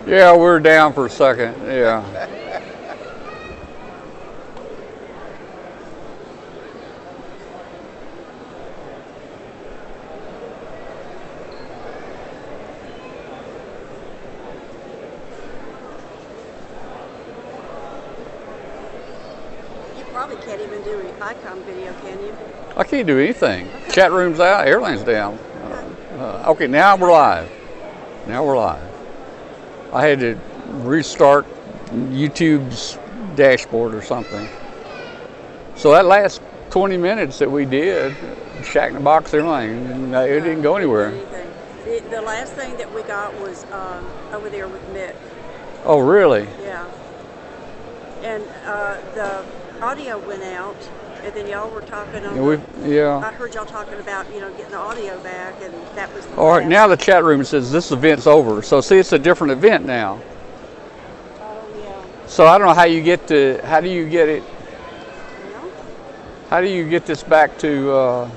Yeah, we're down for a second. Yeah. You probably can't even do an Icom video, can you? I can't do anything. Okay. Chat room's out, airline's down. Okay, now we're live. Now we're live. I had to restart YouTube's dashboard or something. So that last 20 minutes that we did, Shack in the Box airline, it didn't go anywhere. The last thing that we got was over there with Mick. Oh, really? Yeah. And the audio went out, and then y'all were talking on. Yeah. I heard y'all talking about getting the audio back, and that was. All right. Now the chat room says this event's over. So see, it's a different event now. Oh yeah. So I don't know how you get to. How do you get it? Well, How do you get this back to? I'll let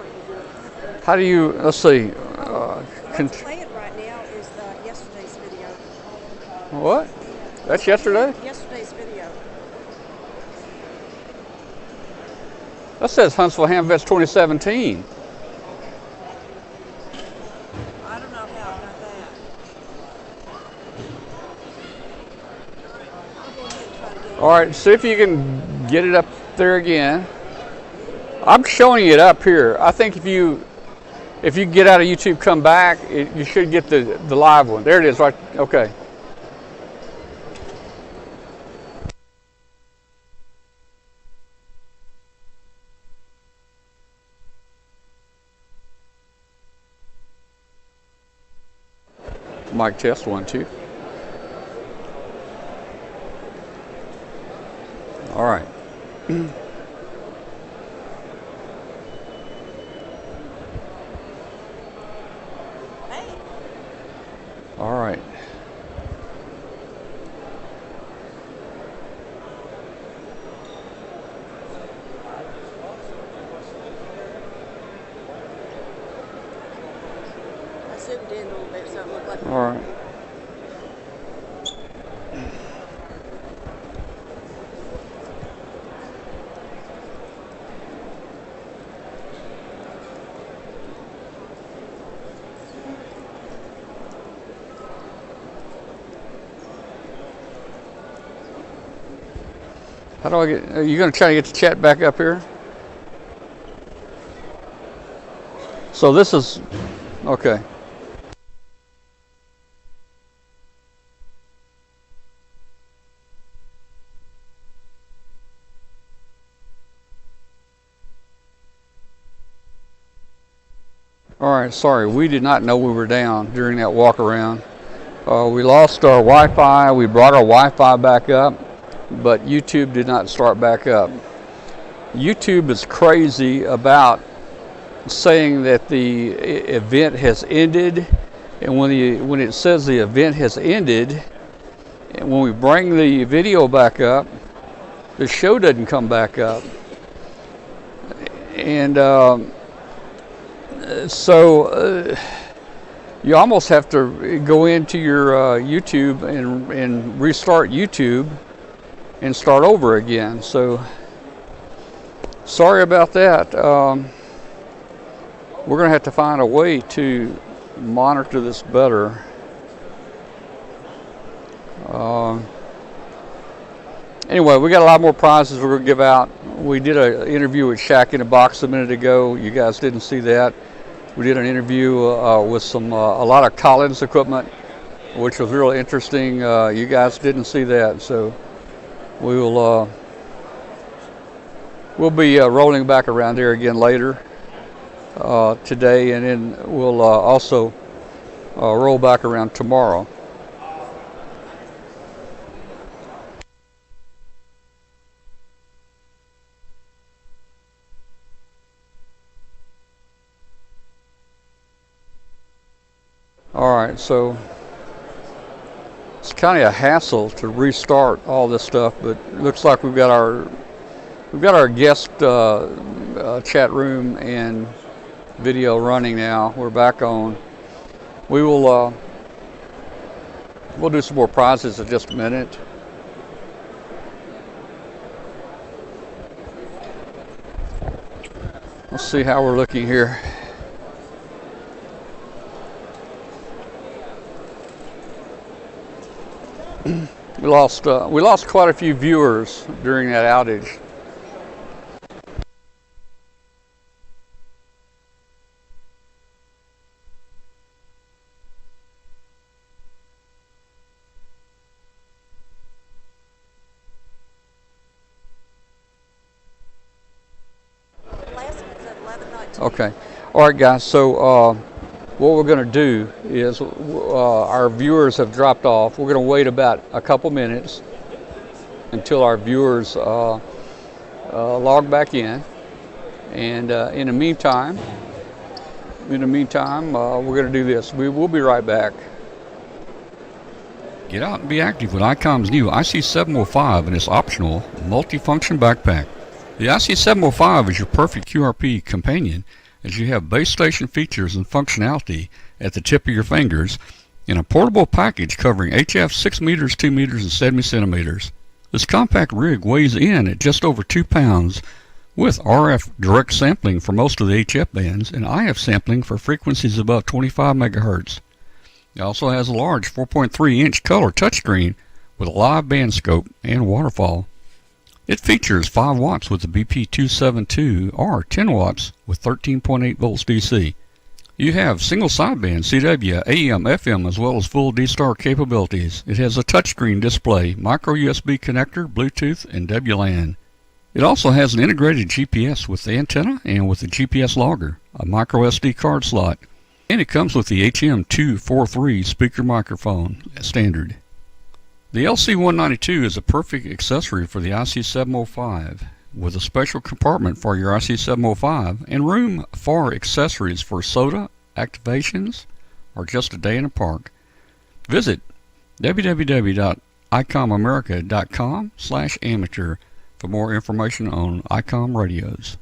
you do it. How do you? Let's see. What's playing right now is yesterday's video. What? That's yesterday? Yesterday's video. That says Huntsville Hamfest 2017. I don't know how I got that. I'll go ahead and try to get it. All right, see if you can get it up there again. I'm showing it up here. I think if you get out of YouTube, come back, you should get the live one. There it is, right? Okay. Mic test 1 2. All right. Hey. All right. I zoomed in a little bit so it looked like. All right. How do I get? Are you going to try to get the chat back up here? So this is okay. All right, sorry, we did not know we were down during that walk around. We lost our Wi-Fi. We brought our Wi-Fi back up, but YouTube did not start back up. YouTube is crazy about saying that the event has ended, and when it says the event has ended, and when we bring the video back up, the show doesn't come back up. And so you almost have to go into your YouTube and restart YouTube and start over again. So sorry about that. We're going to have to find a way to monitor this better. Anyway, we got a lot more prizes we're going to give out. We did an interview with Shack in the Box a minute ago. You guys didn't see that. We did an interview with a lot of Collins equipment, which was really interesting. You guys didn't see that, so we'll be rolling back around there again later today, and then we'll also roll back around tomorrow. All right, so it's kind of a hassle to restart all this stuff, but it looks like we've got our guest chat room and video running now. We're back on. We will we'll do some more prizes in just a minute. Let's see how we're looking here. We lost quite a few viewers during that outage. Okay. All right, guys. So what we're going to do is our viewers have dropped off. We're going to wait about a couple minutes until our viewers log back in. And in the meantime, we're going to do this. We will be right back. Get out and be active with Icom's new IC705 and its optional multifunction backpack. The IC705 is your perfect QRP companion, as you have base station features and functionality at the tip of your fingers in a portable package covering HF 6 meters, 2 meters, and 70 centimeters. This compact rig weighs in at just over 2 pounds with RF direct sampling for most of the HF bands and IF sampling for frequencies above 25 megahertz. It also has a large 4.3-inch color touchscreen with a live band scope and waterfall. It features 5 watts with the BP272 or 10 watts with 13.8 volts DC. You have single sideband CW, AM, FM, as well as full D-Star capabilities. It has a touchscreen display, micro USB connector, Bluetooth, and WLAN. It also has an integrated GPS with the antenna and with the GPS logger, a micro SD card slot, and it comes with the HM243 speaker microphone standard. The LC192 is a perfect accessory for the IC705, with a special compartment for your IC705 and room for accessories for soda, activations, or just a day in a park. Visit www.icomamerica.com/amateur for more information on Icom radios.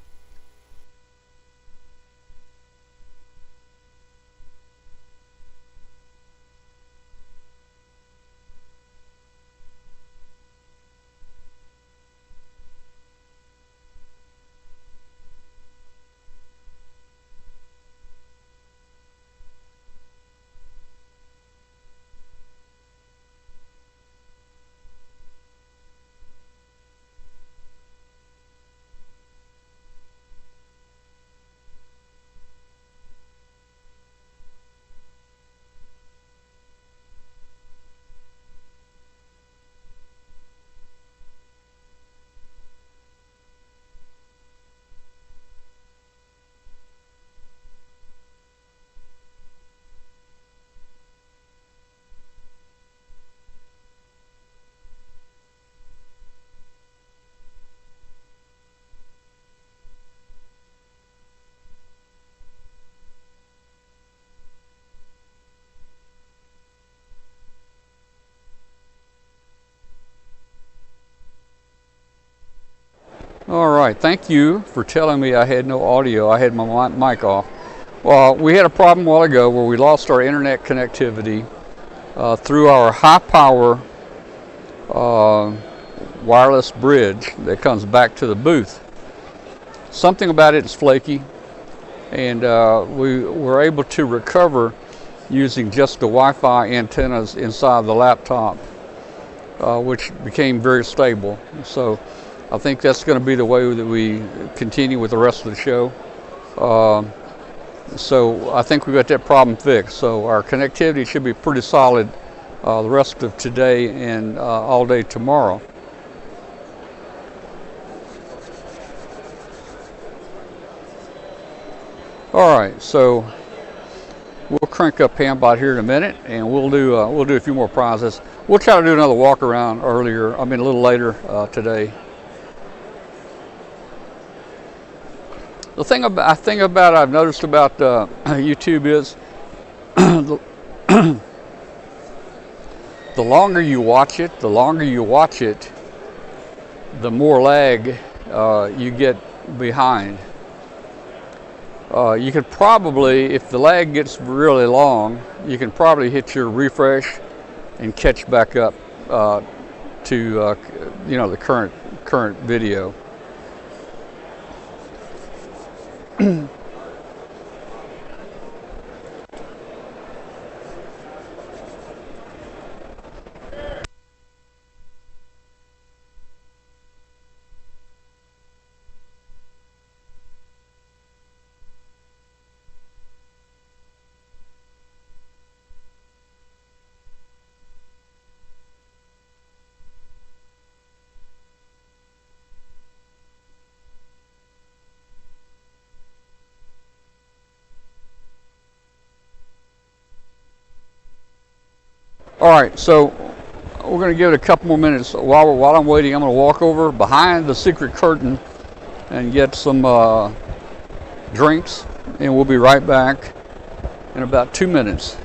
All right, thank you for telling me I had no audio. I had my mic off. Well, we had a problem a while ago where we lost our internet connectivity through our high power wireless bridge that comes back to the booth. Something about it is flaky, and we were able to recover using just the Wi-Fi antennas inside the laptop, which became very stable. So I think that's going to be the way that we continue with the rest of the show. So I think we got that problem fixed. So our connectivity should be pretty solid the rest of today and all day tomorrow. All right, so we'll crank up Hambot here in a minute, and we'll do a few more prizes. We'll try to do another walk around a little later today. The thing I've noticed about YouTube is the longer you watch it, the more lag you get behind. You could probably, if the lag gets really long, you can probably hit your refresh and catch back up to the current video. All right, so we're going to give it a couple more minutes. While I'm waiting, I'm going to walk over behind the secret curtain and get some drinks, and we'll be right back in about 2 minutes.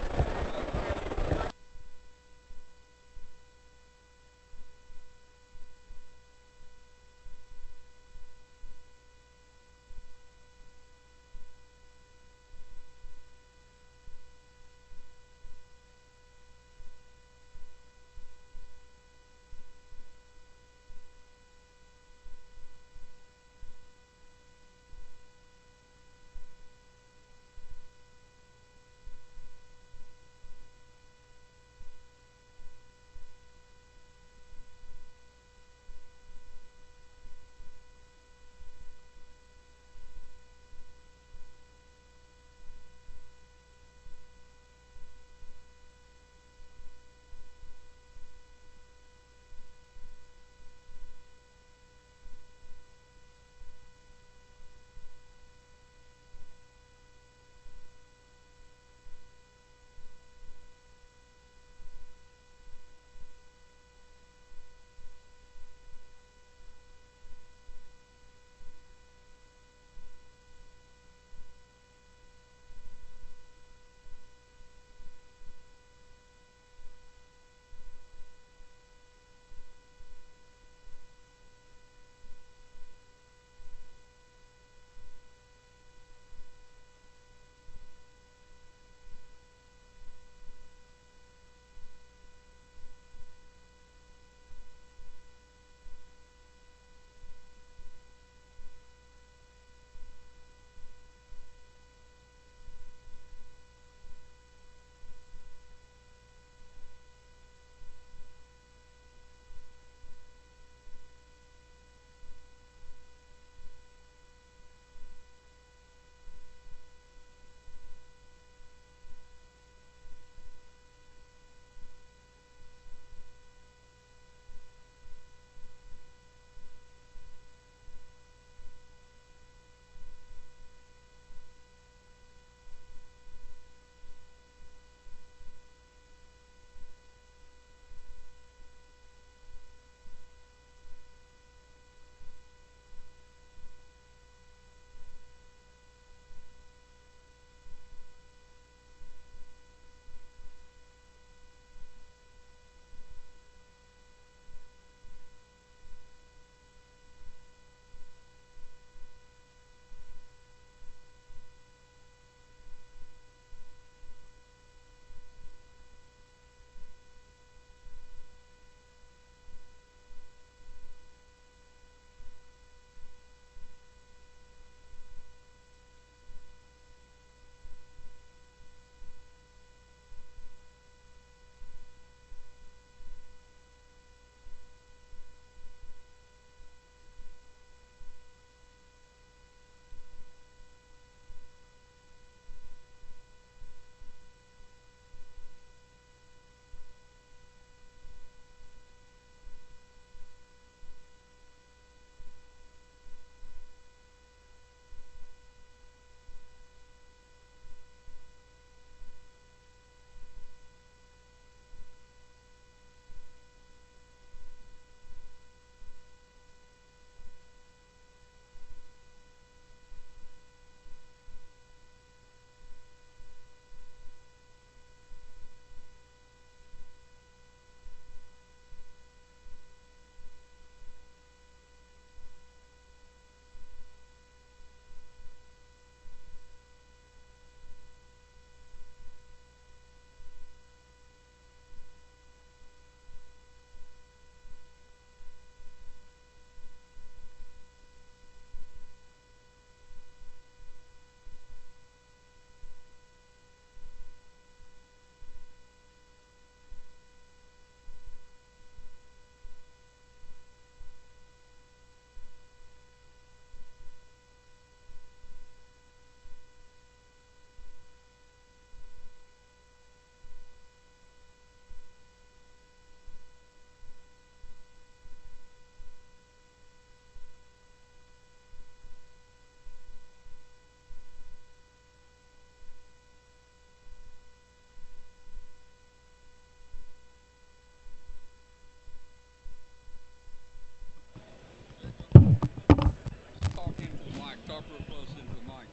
real close into the mic.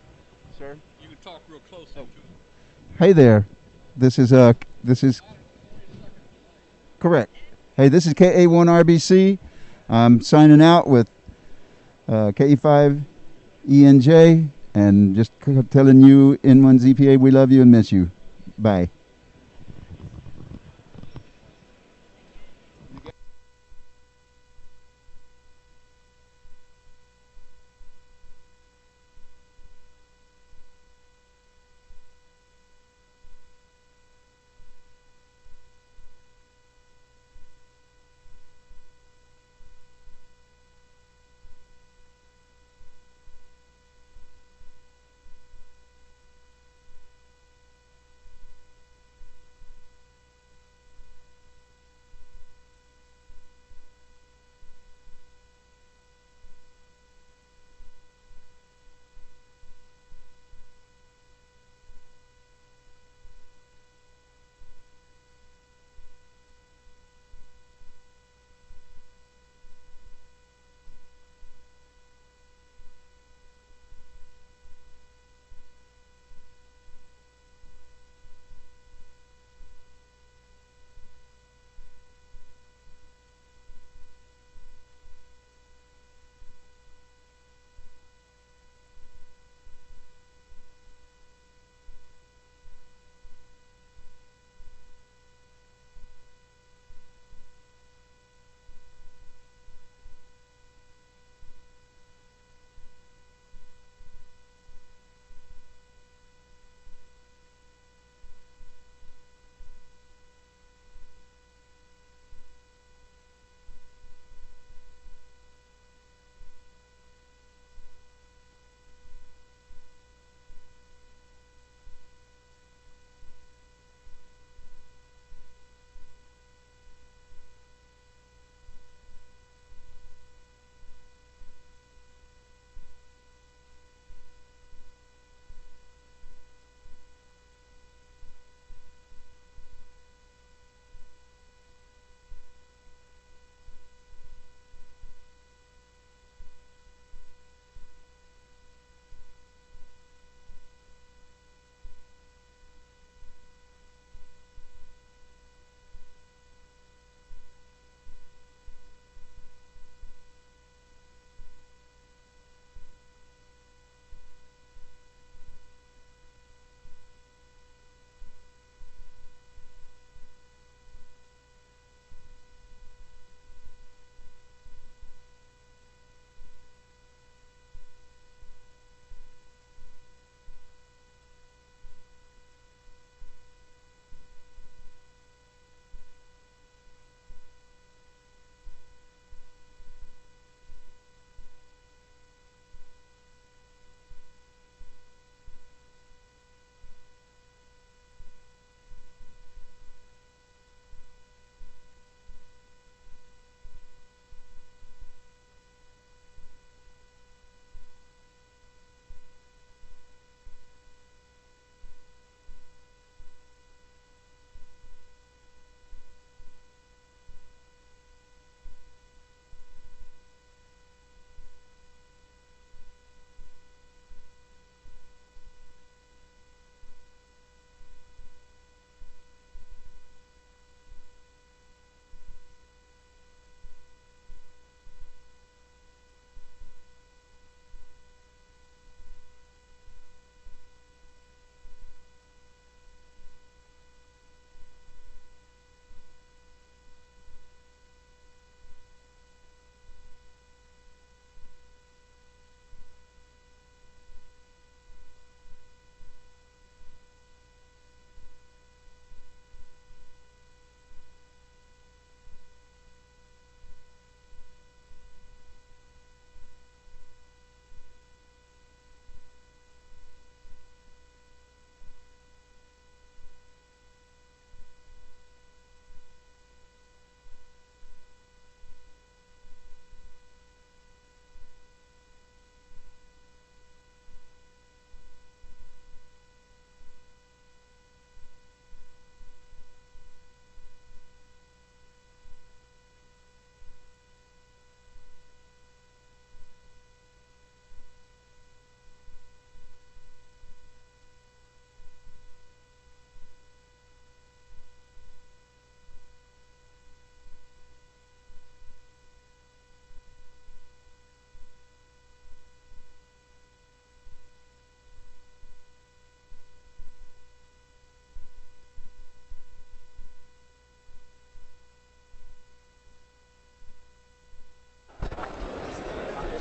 Sir? You can talk real close into it. Hey there. This is correct. Hey, this is KA1RBC. I'm signing out with KE5ENJ and just telling you N1 ZPA we love you and miss you. Bye.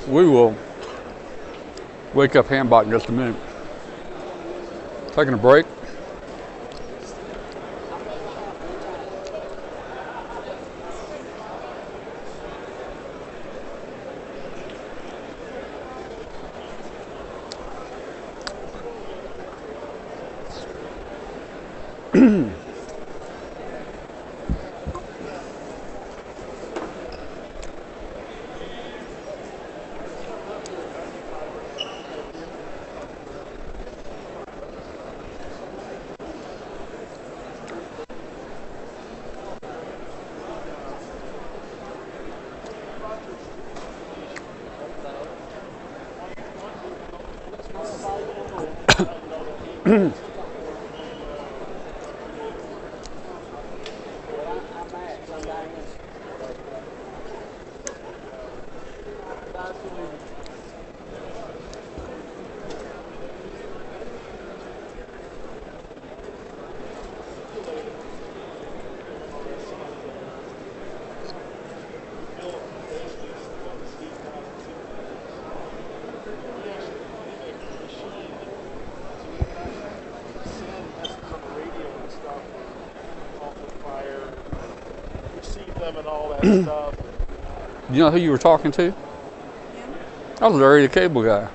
We will wake up Hambot in just a minute. Taking a break. You know who you were talking to? I was Larry the Cable Guy.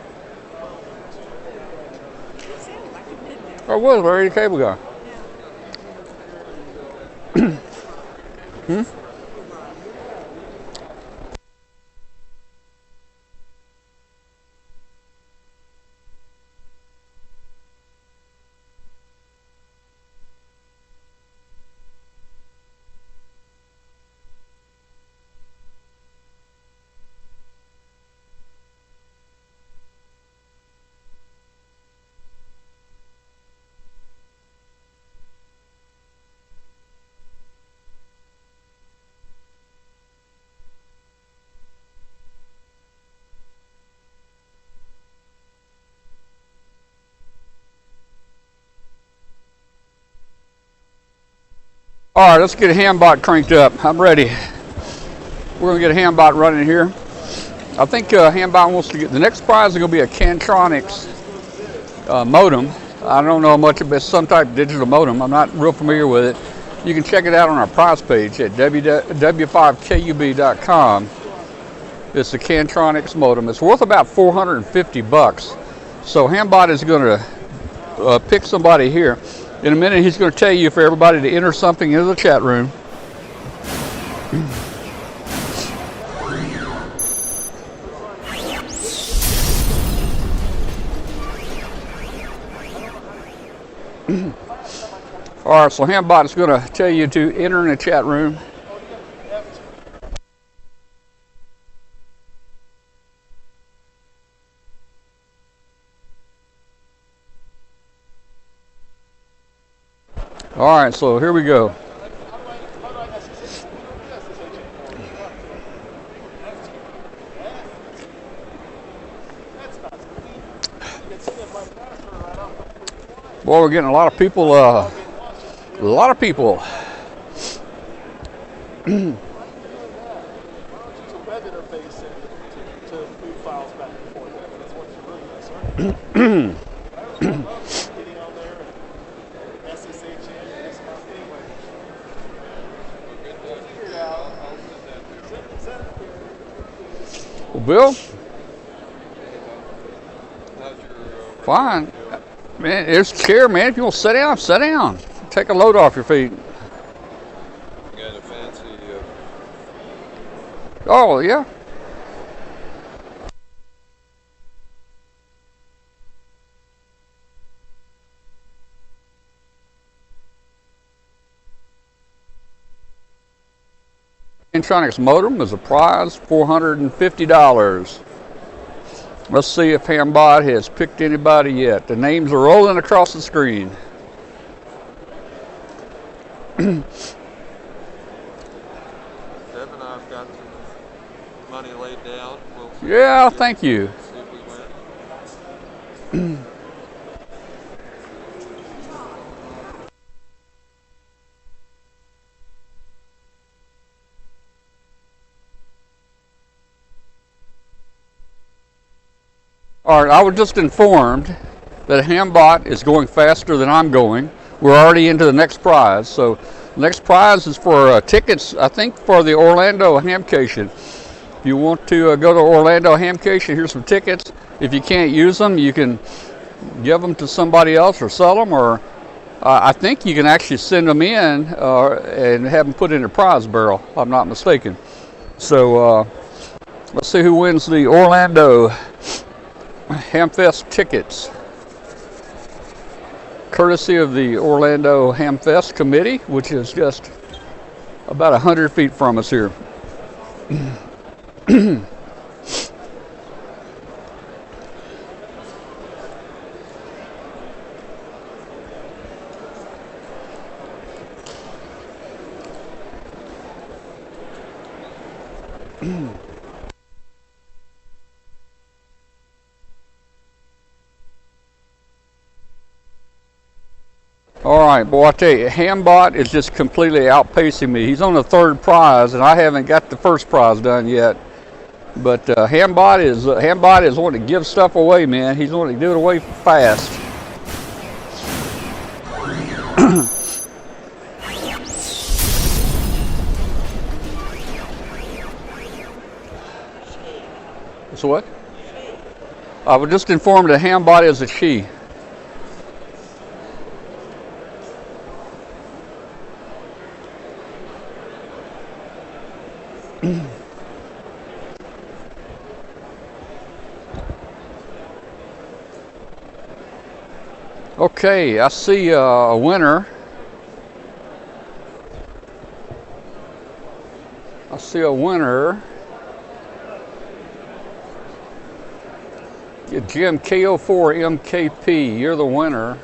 I was Larry the Cable Guy. Hmm? All right, let's get a Hambot cranked up. I'm ready. We're gonna get a Hambot running here. I think Hambot wants to get, the next prize is gonna be a Cantronics modem. I don't know much about some type of digital modem. I'm not real familiar with it. You can check it out on our prize page at w5kub.com. It's the Cantronics modem. It's worth about $450. So Hambot is gonna pick somebody here. In a minute, he's going to tell you for everybody to enter something into the chat room. All right, so Hambot is going to tell you to enter in the chat room. All right, so here we go. Boy, we're getting a lot of people. A lot of people. Well, Bill? Fine. Man, there's a chair, man. If you want to sit down, sit down. Take a load off your feet. Got a fancy. Oh, yeah. Cantronics modem is a prize, $450. Let's see if Hambot has picked anybody yet. The names are rolling across the screen. Deb and I've got some money laid down. Yeah, thank you. See if we win. All right, I was just informed that Hambot is going faster than I'm going. We're already into the next prize. So next prize is for tickets, I think, for the Orlando Hamcation. If you want to go to Orlando Hamcation, here's some tickets. If you can't use them, you can give them to somebody else or sell them, or I think you can actually send them in and have them put in a prize barrel, if I'm not mistaken. So let's see who wins the Orlando Hamfest tickets. Courtesy of the Orlando Hamfest Committee, which is just about 100 feet from us here. All right, boy, I tell you, Hambot is just completely outpacing me. He's on the third prize, and I haven't got the first prize done yet. But Hambot is wanting to give stuff away, man. He's wanting to do it away fast. So what? I was just informed that Hambot is a she. Okay, I see a winner. I see a winner. Jim KO4MKP, you're the winner.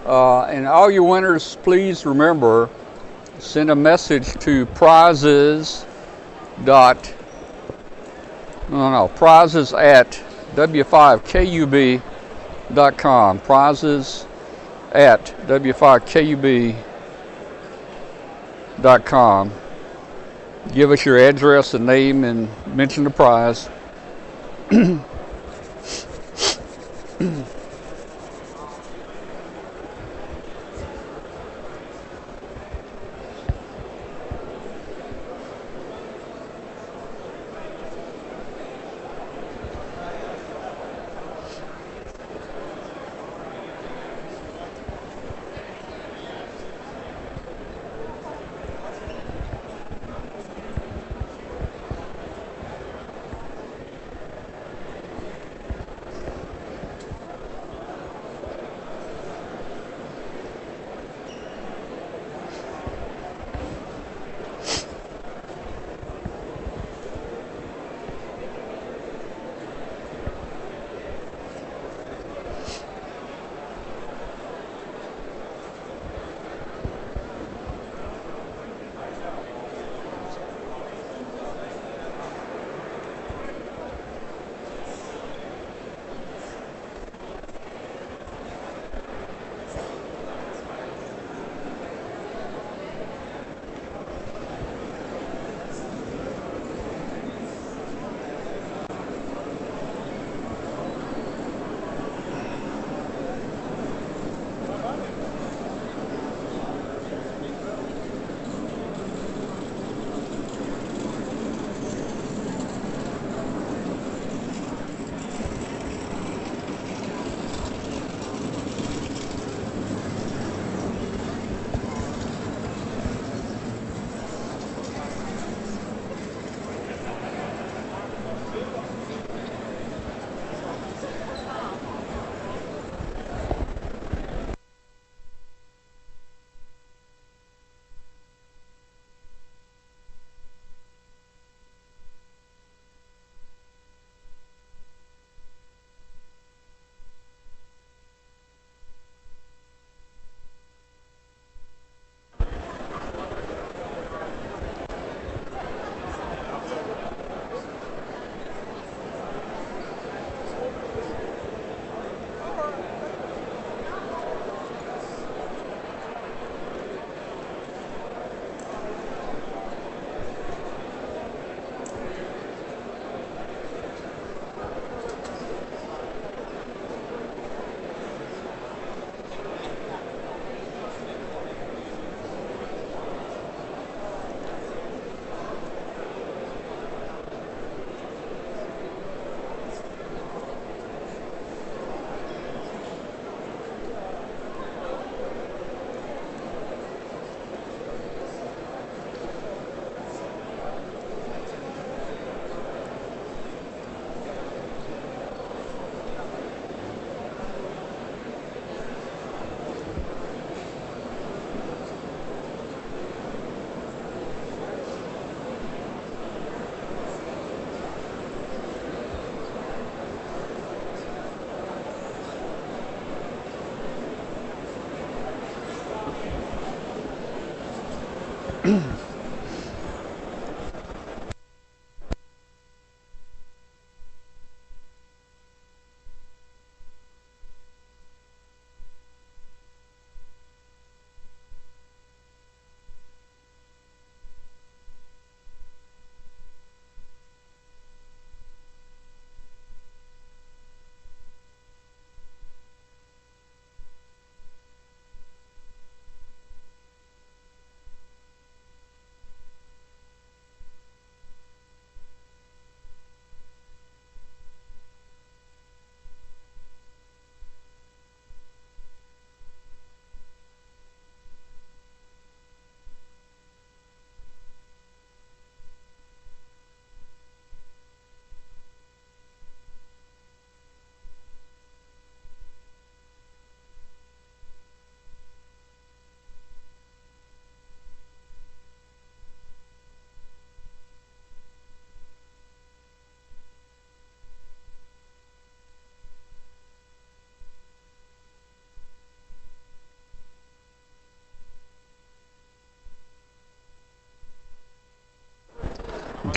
And all your winners, please remember, send a message to prizes at w5kub.com. Prizes at w5kub.com. Give us your address and name and mention the prize.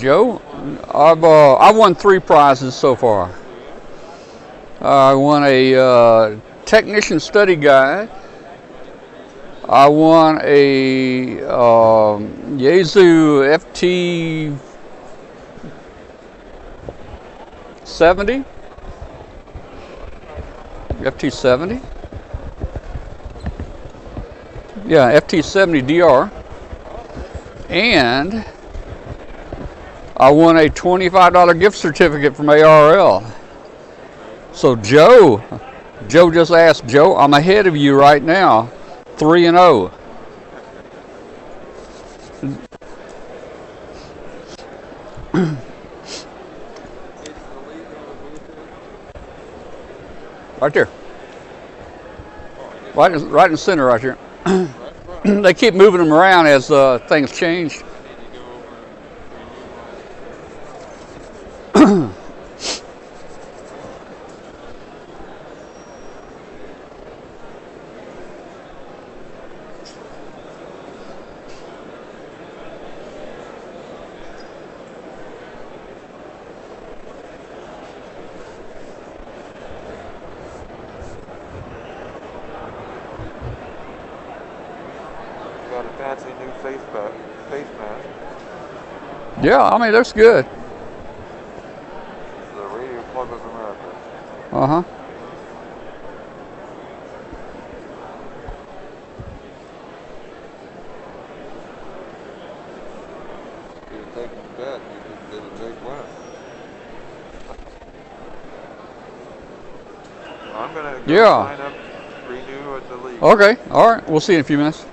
Joe, I won 3 prizes so far. I won a technician study guide. I won a Yaesu FT 70. FT70. Yeah, FT70 DR. And I won a $25 gift certificate from ARL. So Joe just asked, Joe, I'm ahead of you right now, 3-0. Right there. Right in the center right here. They keep moving them around as things change. Got a fancy new face mask. Yeah, I mean, that's good. It's the Radio Club of America. Uh-huh. If you had taken the bet, you could get a big win. I'm gonna go sign up, renew at the league. Okay, all right. We'll see you in a few minutes.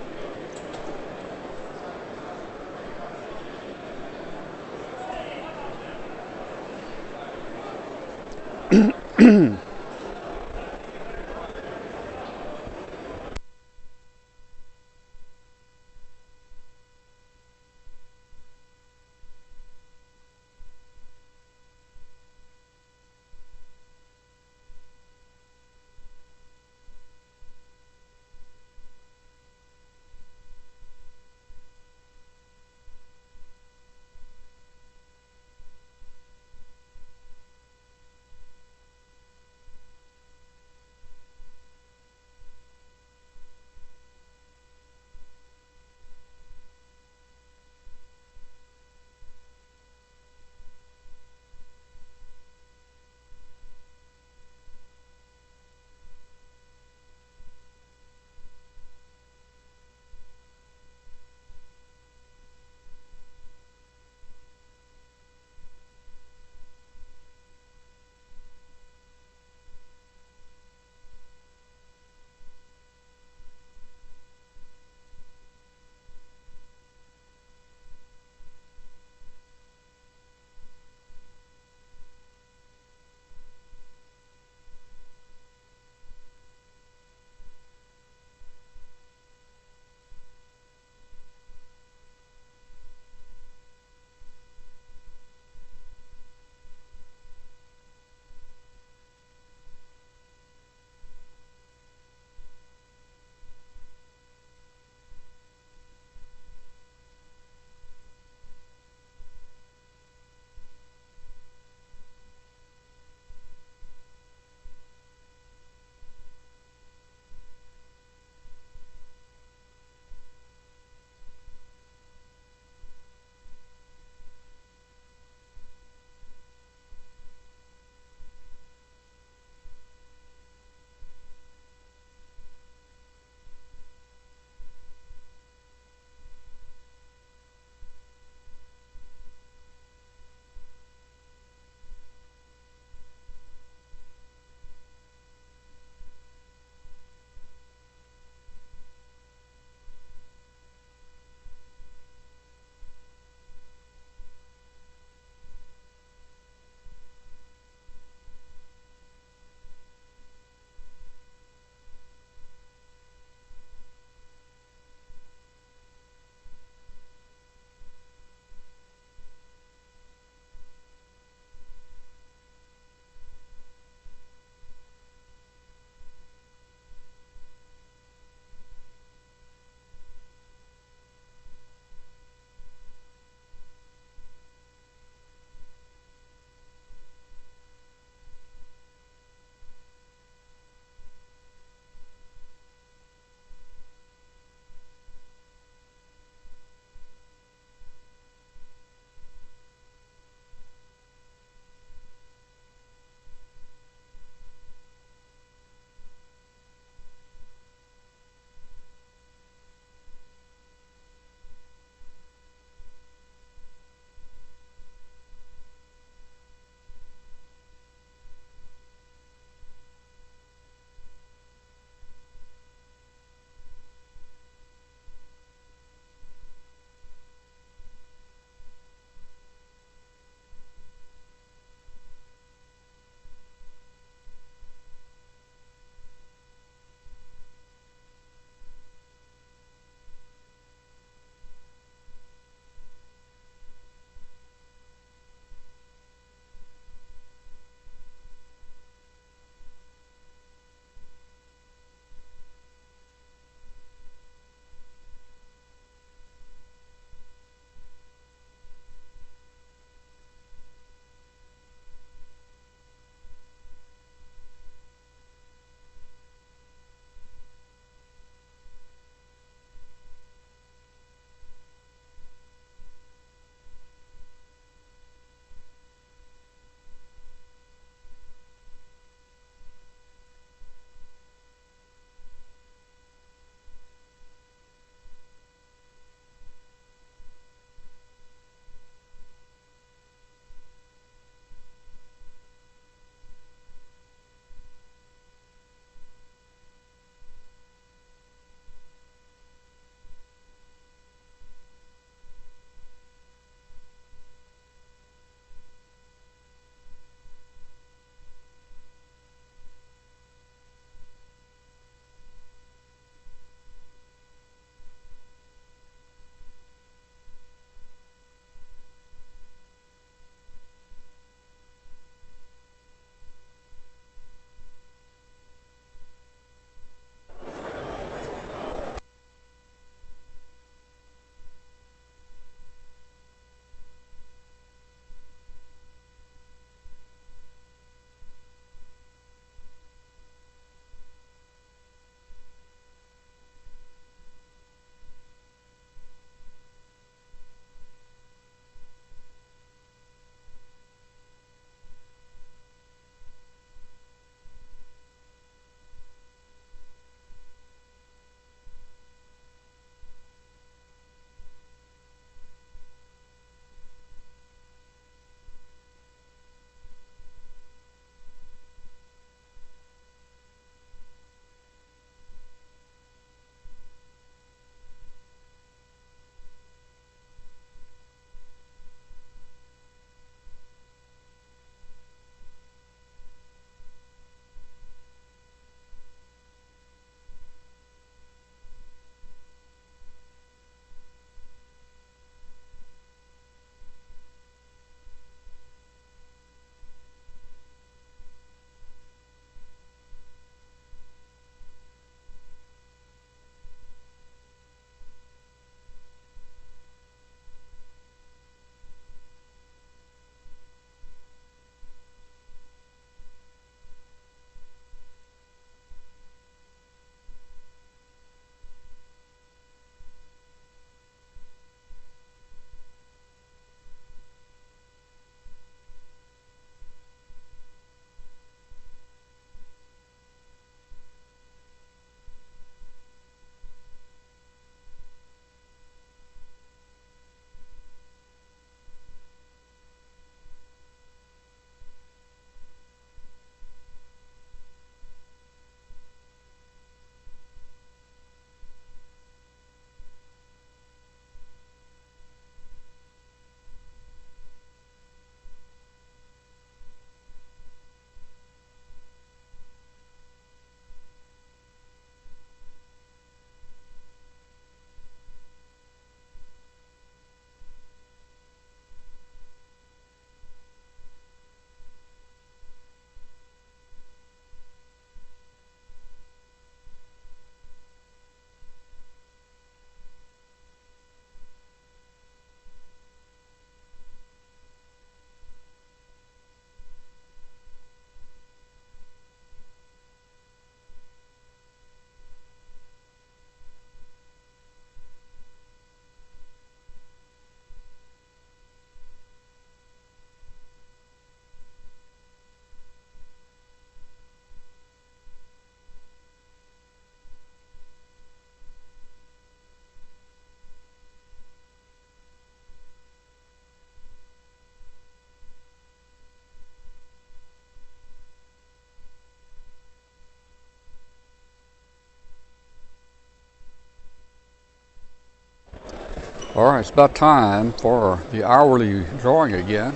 All right, it's about time for the hourly drawing again.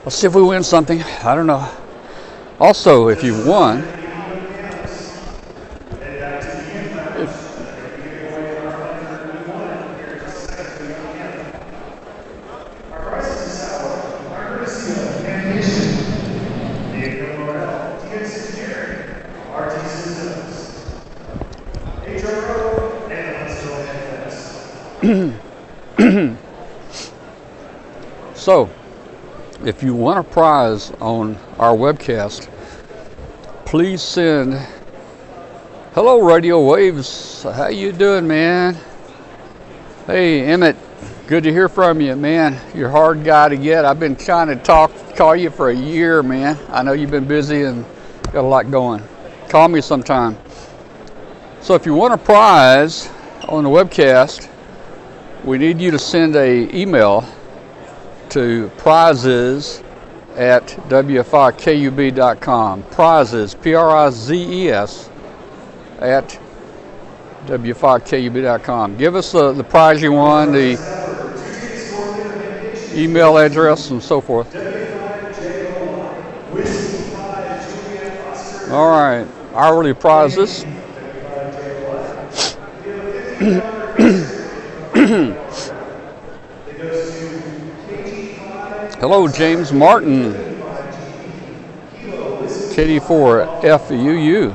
Let's see if we win something. I don't know. Also, if you won, so if you won a prize on our webcast, please send hello Radio Waves. How you doing, man? Hey Emmett, good to hear from you, man. You're a hard guy to get. I've been trying to call you for a year, man. I know you've been busy and got a lot going. Call me sometime. So if you want a prize on the webcast, we need you to send an email to prizes@wfikub.com. Prizes, P-R-I-Z-E-S, at wfikub.com. Give us the prize you won, the email address, and so forth. All right, hourly prizes. Hello, James Martin. KD4FUU.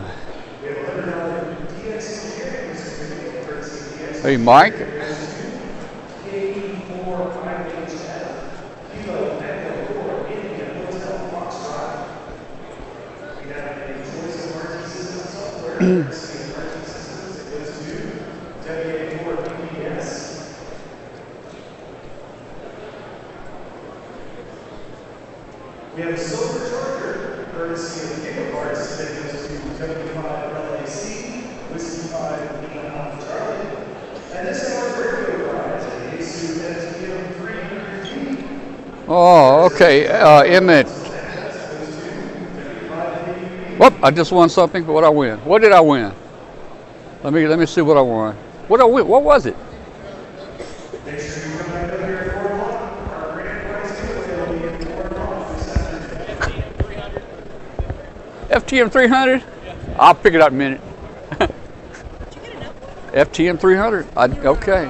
Hey, Mike. We have a silver charger, courtesy of Gigaparts, that goes to W5LAC, Whiskey 5 Alpha Charlie. And this hour's radio prize is to SPM 300G. Oh, okay. Emmett. Whoop! I just won something. What I win? What did I win? Let me see what I won. What did I win? What was it? Make sure you come back up here at 4 o'clock. Our grand prize giveaway will be at 4 o'clock this afternoon. FTM 300? I'll pick it up in a minute. FTM 300. Okay.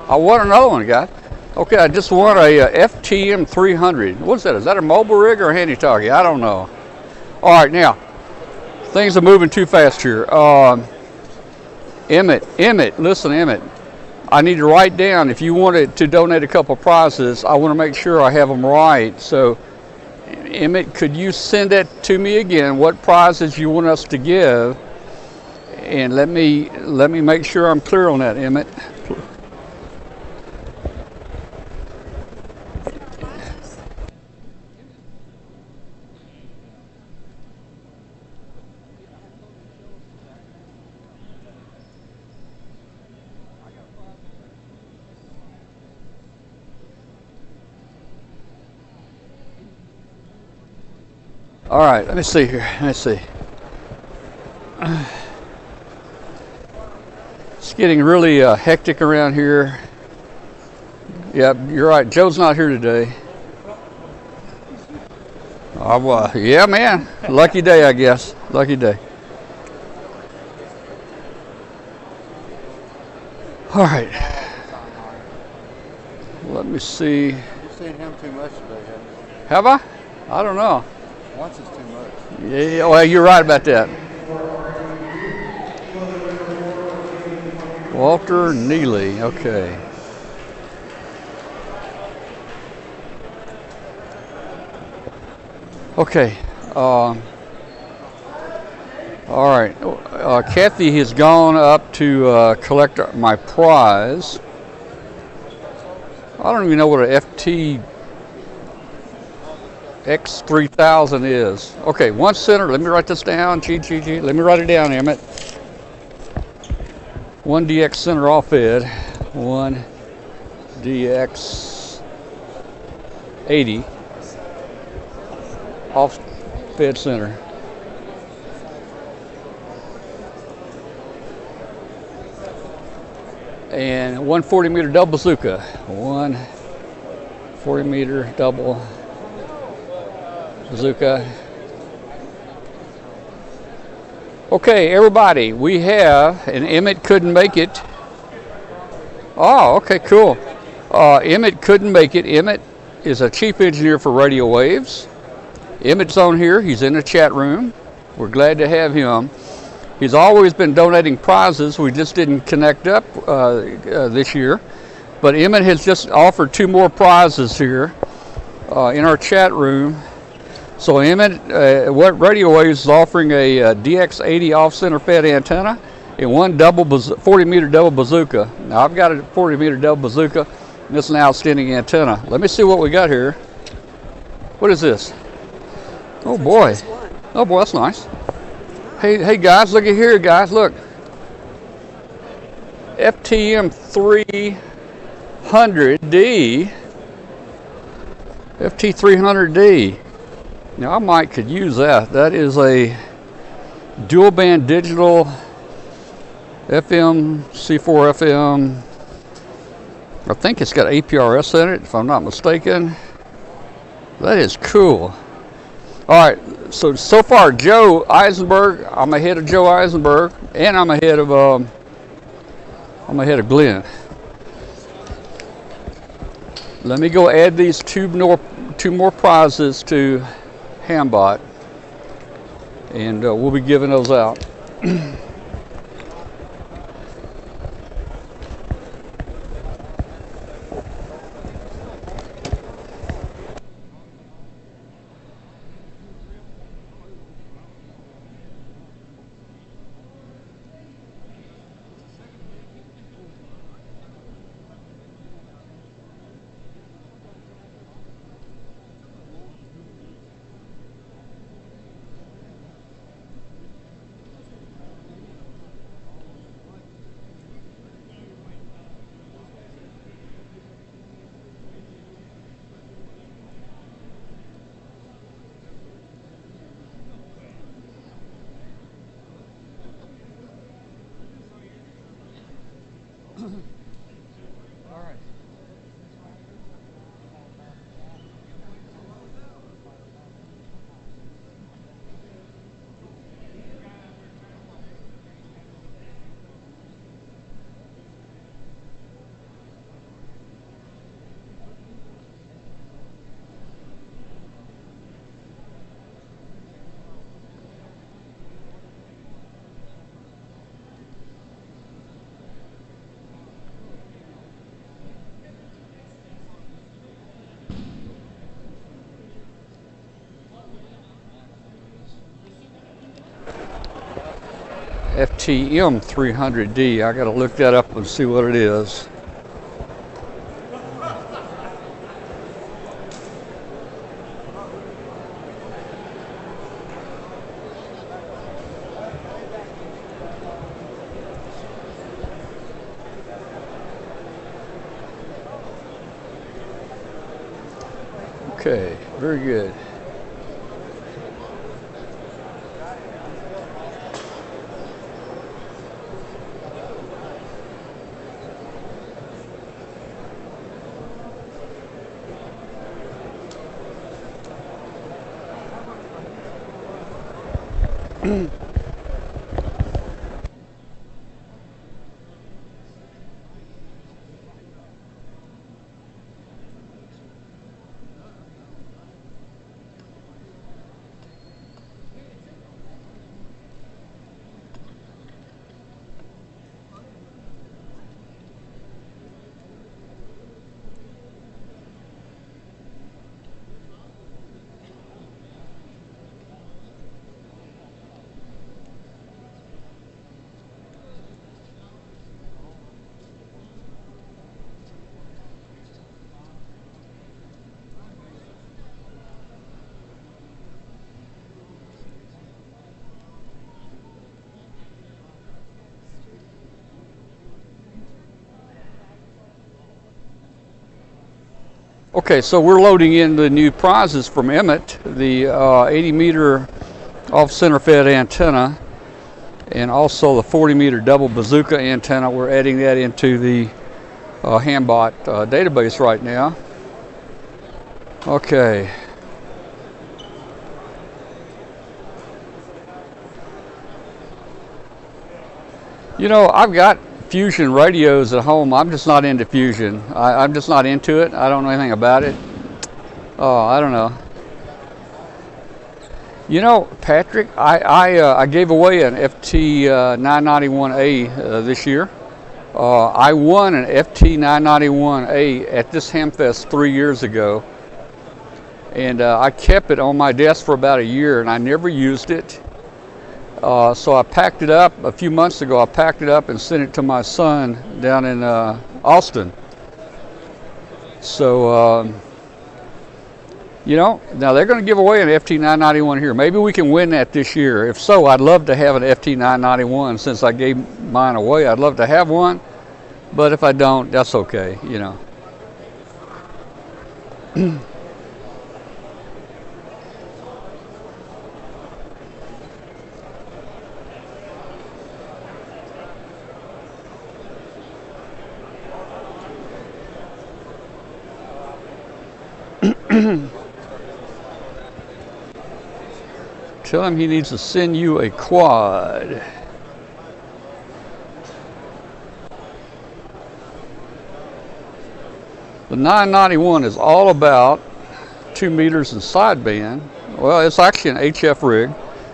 I won another one, guys. Okay, I just won a FTM 300. What's that? Is that a mobile rig or a handy talkie? I don't know. All right, now, things are moving too fast here. Emmett, listen, Emmett. I need to write down, if you wanted to donate a couple prizes, I want to make sure I have them right. So, Emmett, could you send that to me again, what prizes you want us to give? And let me make sure I'm clear on that, Emmett. All right, let me see here. Let's see. It's getting really hectic around here. Yeah, you're right. Joe's not here today. Yeah, man. Lucky day, I guess. Lucky day. All right. Let me see. You've seen him too much today, haven't you? Have I? I don't know. Once is too much. Yeah, well, you're right about that. Walter Neely, okay. Okay. All right. Kathy has gone up to collect my prize. I don't even know what an FT X3000 is. Okay, 1 center. Let me write this down. Let me write it down, Emmett. 1 DX center off fed. 1 DX 80 off fed center. and one 40-meter double bazooka. One 40-meter double bazooka. Okay, everybody, we have, and Emmett couldn't make it. Oh, okay, cool. Emmett couldn't make it. Emmett is a chief engineer for Radio Waves. Emmett's on here. He's in the chat room. We're glad to have him. He's always been donating prizes. We just didn't connect up this year. But Emmett has just offered 2 more prizes here in our chat room. So Emmett, what Radio Waves is offering a DX80 off-center fed antenna and one 40-meter double bazooka. Now I've got a 40-meter double bazooka, and this is an outstanding antenna. Let me see what we got here. What is this? Oh boy. Oh boy, that's nice. Hey guys, look at here, guys. Look. FTM 300D. FT300D. Now I might could use that. That is a dual band digital FM, C4 FM. I think it's got APRS in it, if I'm not mistaken. That is cool. All right, so far Joe Eisenberg, I'm ahead of Joe Eisenberg, and I'm ahead of Glenn. Let me go add these two more prizes to Hambot, and we'll be giving those out. FTM 300D. I gotta look that up and see what it is. Okay, very good. Okay, so we're loading in the new prizes from Emmett, the 80-meter off-center fed antenna and also the 40-meter double bazooka antenna. We're adding that into the Hambot database right now. Okay. You know, I've got Fusion radios at home. I'm just not into Fusion. I'm just not into it. I don't know anything about it. I don't know. You know, Patrick, I gave away an FT 991A this year. I won an FT 991A at this hamfest 3 years ago, and I kept it on my desk for about a year, and I never used it. So I packed it up a few months ago. I packed it up and sent it to my son down in Austin. So, you know, now they're going to give away an FT 991 here. Maybe we can win that this year. If so, I'd love to have an FT 991 since I gave mine away. I'd love to have one, but if I don't, that's okay, you know. Tell him he needs to send you a quad. The 991 is all about 2 meters in sideband. Well, it's actually an HF rig.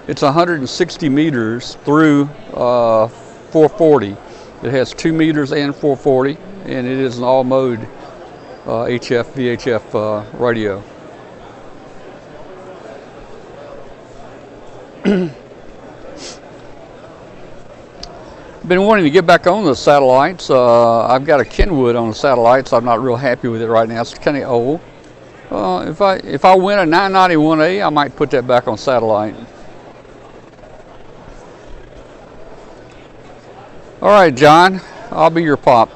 It's 160 meters through 440. It has 2 meters and 440, and it is an all-mode HF VHF radio. Been wanting to get back on the satellites. I've got a Kenwood on the satellites. I'm not real happy with it right now. It's kind of old. If I win a 991A, I might put that back on satellite. All right, John, I'll be your pop.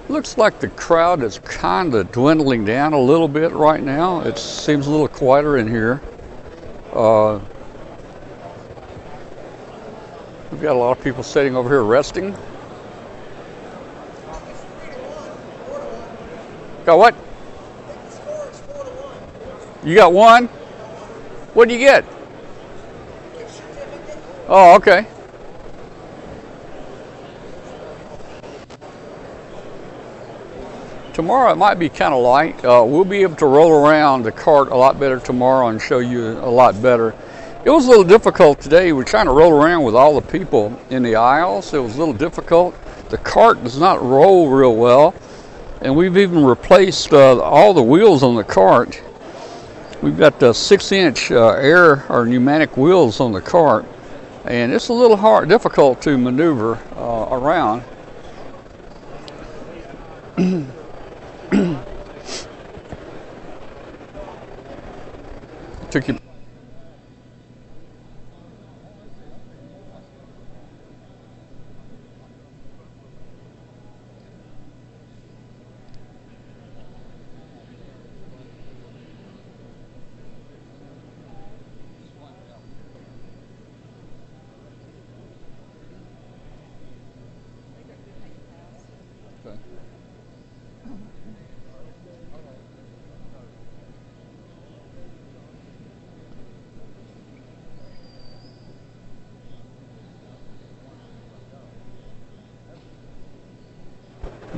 Looks like the crowd is kind of dwindling down a little bit right now. It seems a little quieter in here. We've got a lot of people sitting over here resting. Got what? You got one? What did you get? Oh, okay. Tomorrow it might be kind of light. We'll be able to roll around the cart a lot better tomorrow and show you a lot better. It was a little difficult today. We're trying to roll around with all the people in the aisles. It was a little difficult. The cart does not roll real well, and we've even replaced all the wheels on the cart. We've got the 6-inch air or pneumatic wheels on the cart, and it's a little difficult to maneuver around. Took you.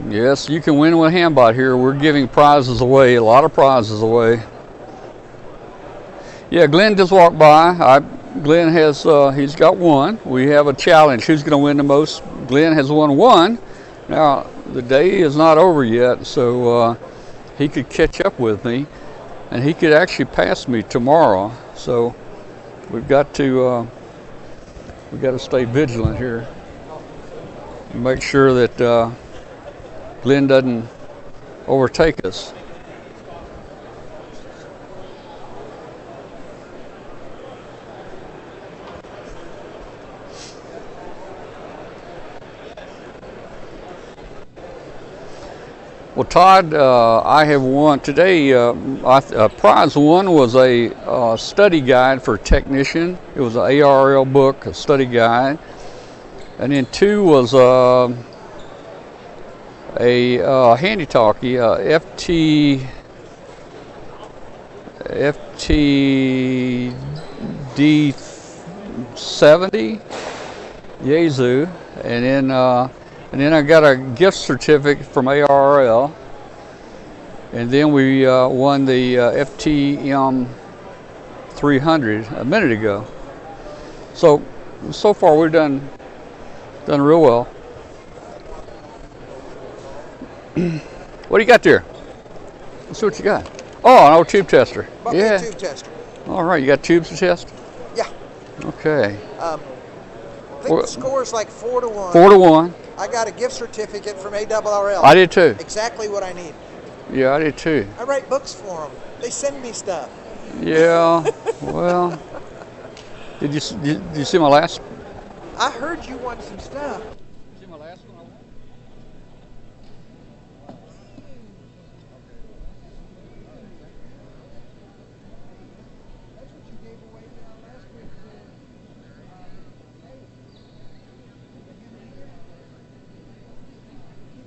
Yes, you can win with Hambot here. We're giving prizes away, a lot of prizes away. Yeah, Glenn just walked by. Glenn has, he's got one. We have a challenge. Who's going to win the most? Glenn has won one. Now, the day is not over yet, so he could catch up with me, and he could actually pass me tomorrow. So we've got to stay vigilant here. Make sure that Glenn doesn't overtake us. Well, Todd, I have won today. Prize one was a study guide for a technician. It was an ARL book, a study guide, and then two was a handy talkie, FTD70 Yaesu, and then I got a gift certificate from ARL, and then we won the FTM 300 a minute ago. So far we've done real well. What do you got there? Let's see what you got. Oh, an old tube tester. Yeah. Tube tester. All right, you got tubes to test? Yeah. Okay. I think the score is like 4-1. 4-1. I got a gift certificate from ARRL. I did too. Exactly what I need. Yeah, I did too. I write books for them. They send me stuff. Yeah. Well, did you see my last? I heard you want some stuff. See my last one? That's what you gave away last week.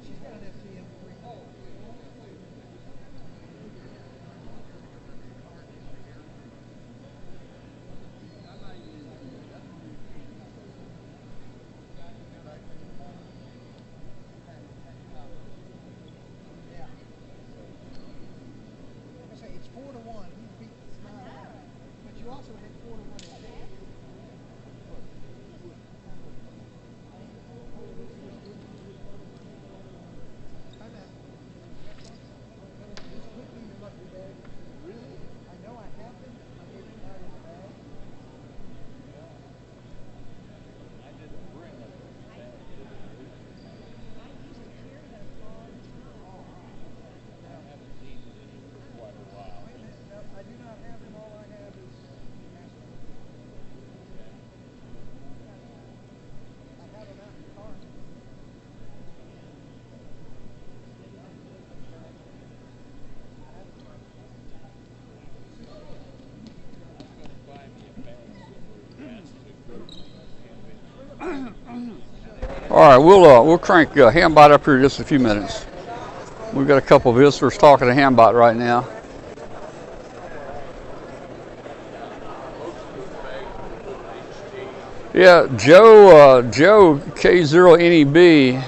She's got an FTM 3. It's 4-1. You beat the snot out of it. But you also had 4-1 in there. I know I have them. I gave it out in the bag. I do not have them. All I have is master. I have them out in the car. All right, we'll crank Hambot up here in just a few minutes. We've got a couple of visitors talking to Hambot right now. Yeah, Joe K0NEB,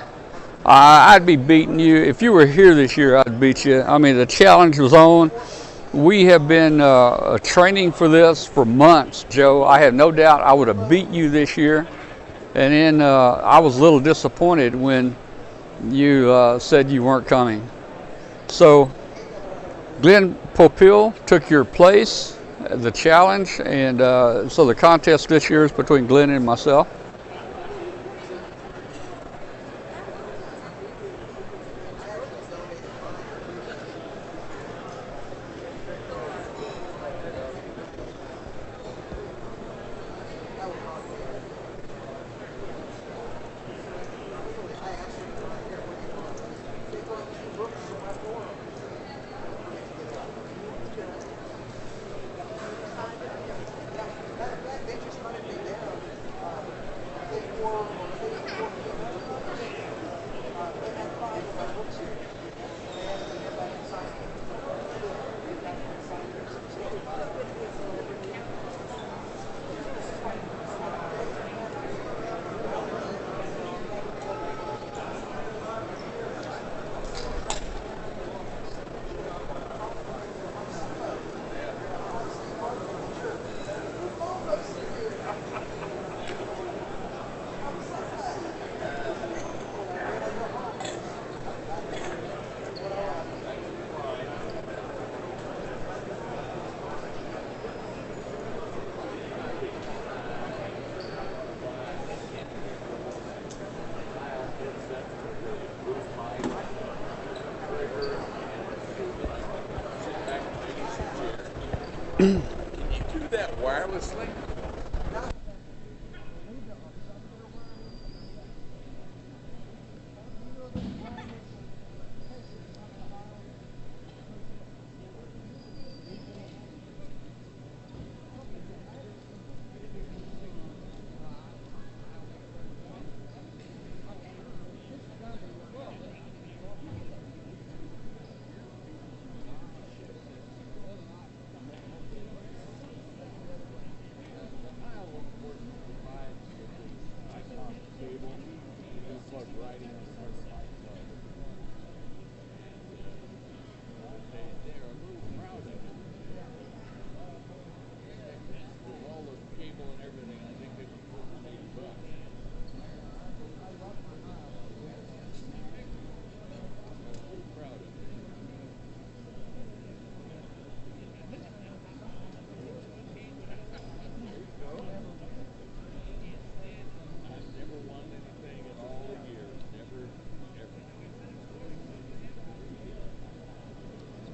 I'd be beating you. If you were here this year, I'd beat you. I mean, the challenge was on. We have been training for this for months, Joe. I have no doubt I would have beat you this year. And then I was a little disappointed when you said you weren't coming. So Glenn Popeil took your place, the challenge, and so the contest this year is between Glenn and myself. Can you do that wirelessly?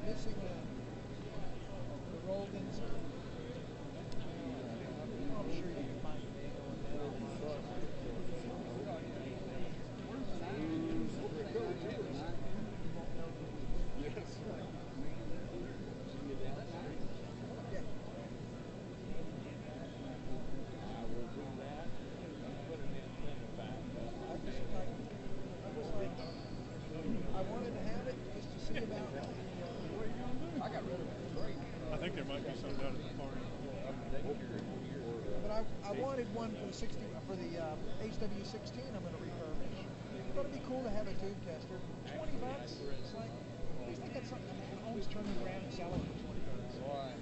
Missing the rolled insert. I'm sure you can find it. I wanted to have it just to see about it. I got rid of it. It's great. I think there might be some down at the party. But I wanted one for the 60 for the HW16. I'm going to refurbish. I thought it'd be cool to have a tube tester. $20. It's like at least I got something that can always turn it around and sell it for $20. Right.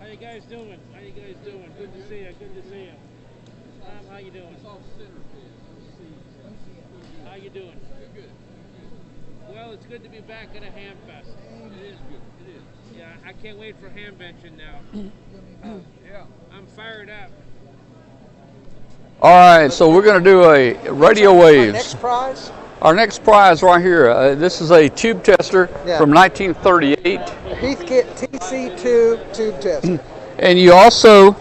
How you guys doing? How you guys doing? Good to see you. Good to see you. How you doing? How you doing? Good. Well, it's good to be back at a hamfest. It is good. It is. Yeah, I can't wait for ham benching now. Yeah. I'm fired up. All right, so we're going to do a radio waves. Next prize? Our next prize right here. This is a tube tester from 1938. Heathkit TC2 tube tester. And you also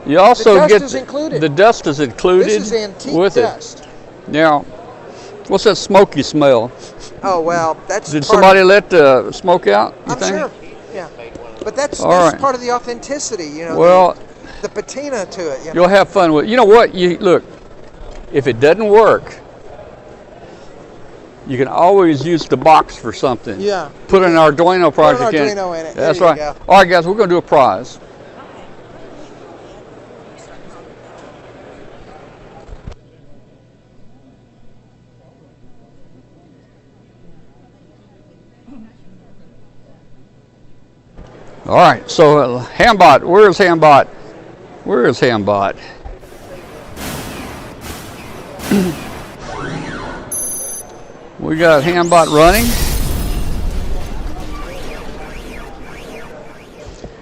the dust get is included. The dust is included. This is antique with dust. It. Now, what's that smoky smell? Oh well, that's. Did somebody let the smoke out? You I'm think? sure. Yeah, but that's right. part of the authenticity, you know. Well, the patina to it. You know? You'll have fun with it. You know what? You look. If it doesn't work, you can always use the box for something. Yeah. Put an Arduino project Put an Arduino in it. That's there right. You go. All right, guys, we're going to do a prize. All right, so Hambot, where is Hambot? Where is Hambot? We got Hambot running.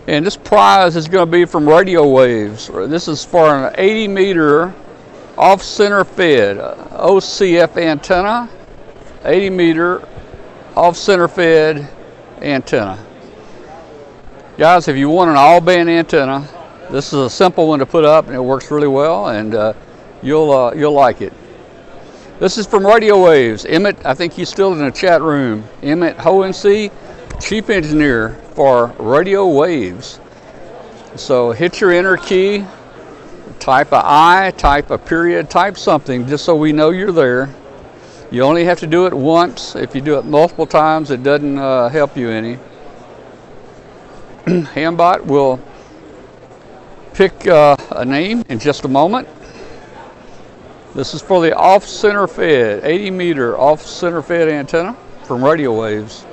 And this prize is going to be from radio waves. This is for an 80-meter off-center fed OCF antenna, 80-meter off-center fed antenna. Guys, if you want an all-band antenna, this is a simple one to put up, and it works really well, and you'll like it. This is from Radio Waves. Emmett, I think he's still in the chat room. Emmett Hohensee, chief engineer for Radio Waves. So hit your enter key, type a I, type a period, type something, just so we know you're there. You only have to do it once. If you do it multiple times, it doesn't help you any. Hambot will pick a name in just a moment. This is for the off-center fed, 80-meter off-center fed antenna from Radio Waves.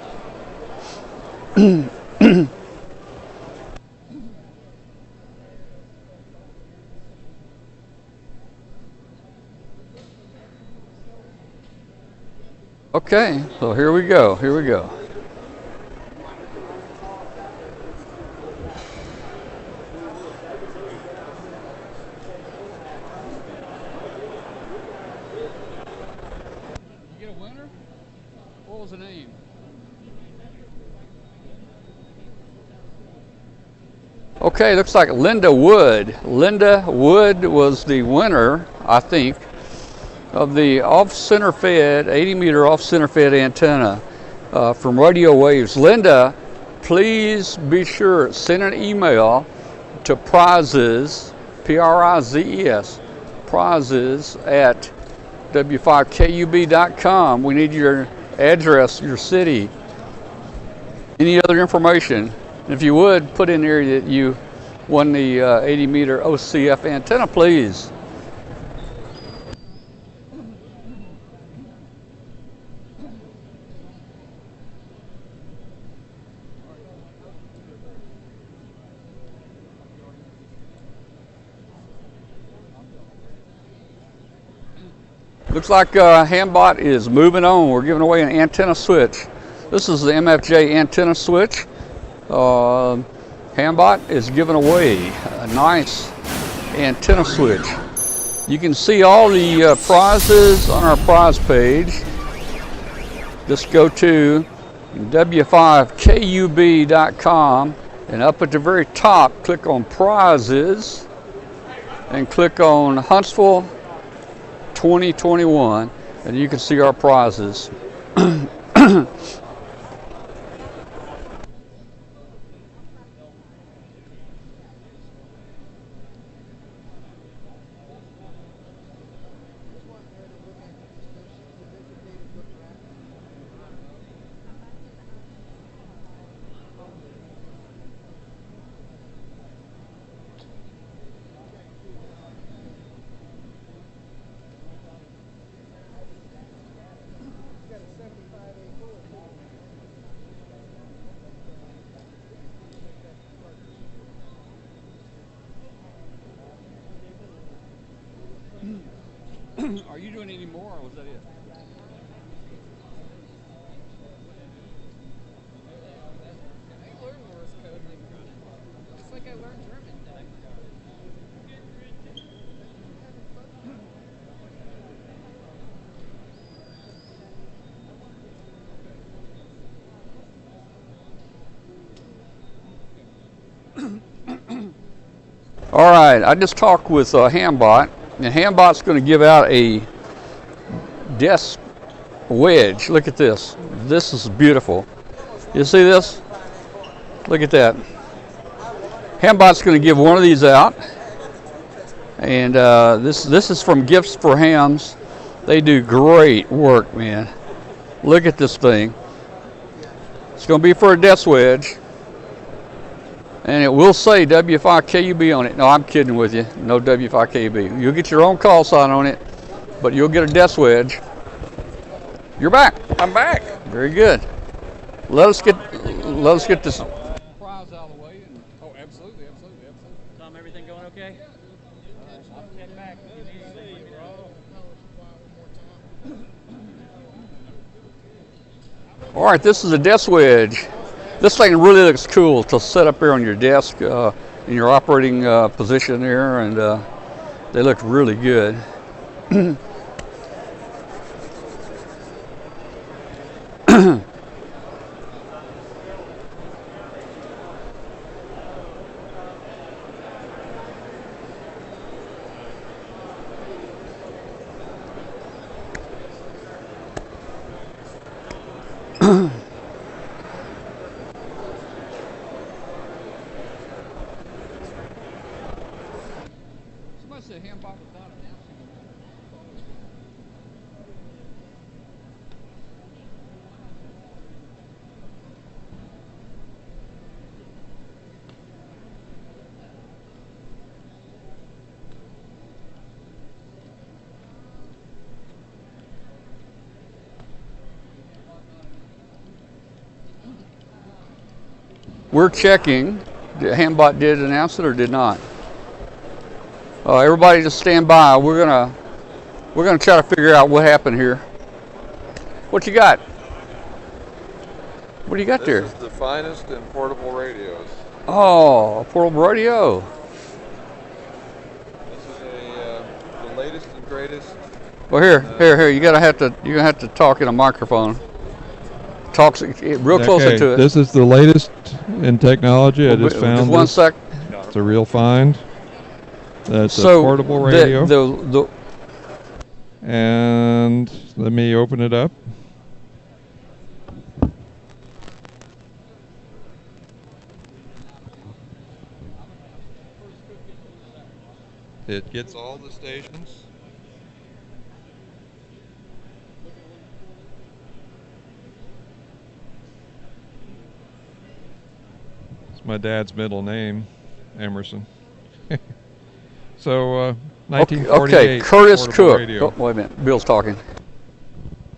Okay, so here we go. You get a winner? What was the name? Okay, looks like Linda Wood. Linda Wood was the winner, I think, of the off-center fed, 80-meter off-center fed antenna from Radio Waves. Linda, please be sure, send an email to prizes, P-R-I-Z-E-S, prizes at w5kub.com. We need your address, your city, any other information. If you would, put in there that you won the 80-meter OCF antenna, please. Looks like Hambot is moving on. We're giving away an antenna switch. This is the MFJ antenna switch. Hambot is giving away a nice antenna switch. You can see all the prizes on our prize page. Just go to w5kub.com and up at the very top, click on prizes and click on Huntsville 2021, and you can see our prizes. Are you doing any more, or was that it? I learned Morse code just like I learned German. All right, I just talked with Hambot, and Hambot's going to give out a desk wedge. Look at this. This is beautiful. You see this? Look at that. Hambot's going to give one of these out, and this is from Gifts for Hams. They do great work, man. Look at this thing. It's going to be for a desk wedge. And it will say W5KUB on it. No, I'm kidding with you. No W5KUB. You'll get your own call sign on it, but you'll get a desk wedge. You're back. I'm back. Very good. Let us get this prize out of the way. Oh, absolutely. Tom, everything going okay? I'll get back. All right, this is a desk wedge. This thing really looks cool to set up here on your desk in your operating position there, and they look really good. Somebody said ham bot was not announcing. We're checking. Hambot did announce it or did not? Everybody just stand by. We're gonna try to figure out what happened here. What you got? What do you got there? This is the finest in portable radios. Oh, a portable radio. This is the latest and greatest. Well, here. You're gonna have to talk in a microphone. Talk real closer to it. This is the latest in technology. I just found Just one sec. It's a real find. That's So a portable radio. The And let me open it up. It gets all the stations. It's my dad's middle name, Emerson. So, 1948. Okay, Curtis portable Cook. radio. Oh, wait a minute, Bill's talking.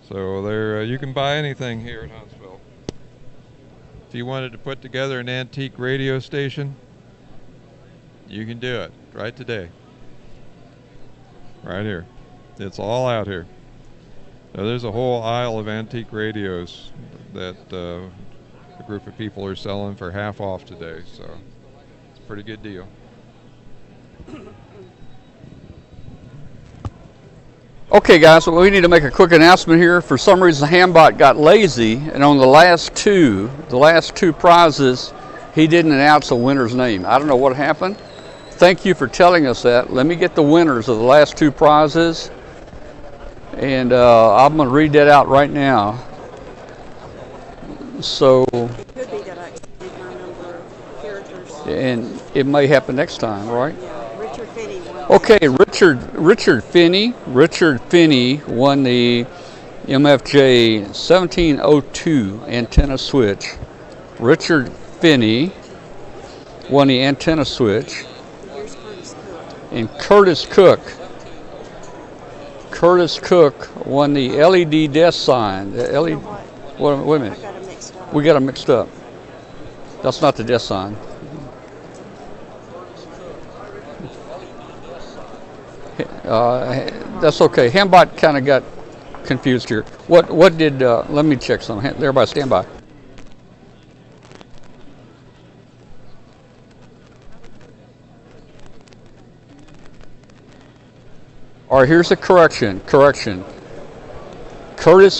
So there, you can buy anything here in Huntsville. If you wanted to put together an antique radio station, you can do it right today. Right here. It's all out here. Now there's a whole aisle of antique radios that a group of people are selling for half off today, so it's a pretty good deal. Okay, guys, so we need to make a quick announcement here. For some reason, Hambot got lazy, and on the last two prizes, he didn't announce the winner's name. I don't know what happened. Thank you for telling us that. Let me get the winners of the last two prizes, and I'm going to read that out right now. So, It could be that I exceeded my number of characters. and it may happen next time, right? Yeah, Richard Finney won. Okay, Richard Finney won the MFJ 1702 antenna switch. Richard Finney won the antenna switch. Here's Curtis Cook. And Curtis Cook won the LED desk sign. The LED. You know what? Wait a I minute. got it mixed up. We got them mixed up. That's not the desk sign. That's okay. Hambot kind of got confused here. What did? Let me check some. Everybody, stand by. All right, here's the correction. Curtis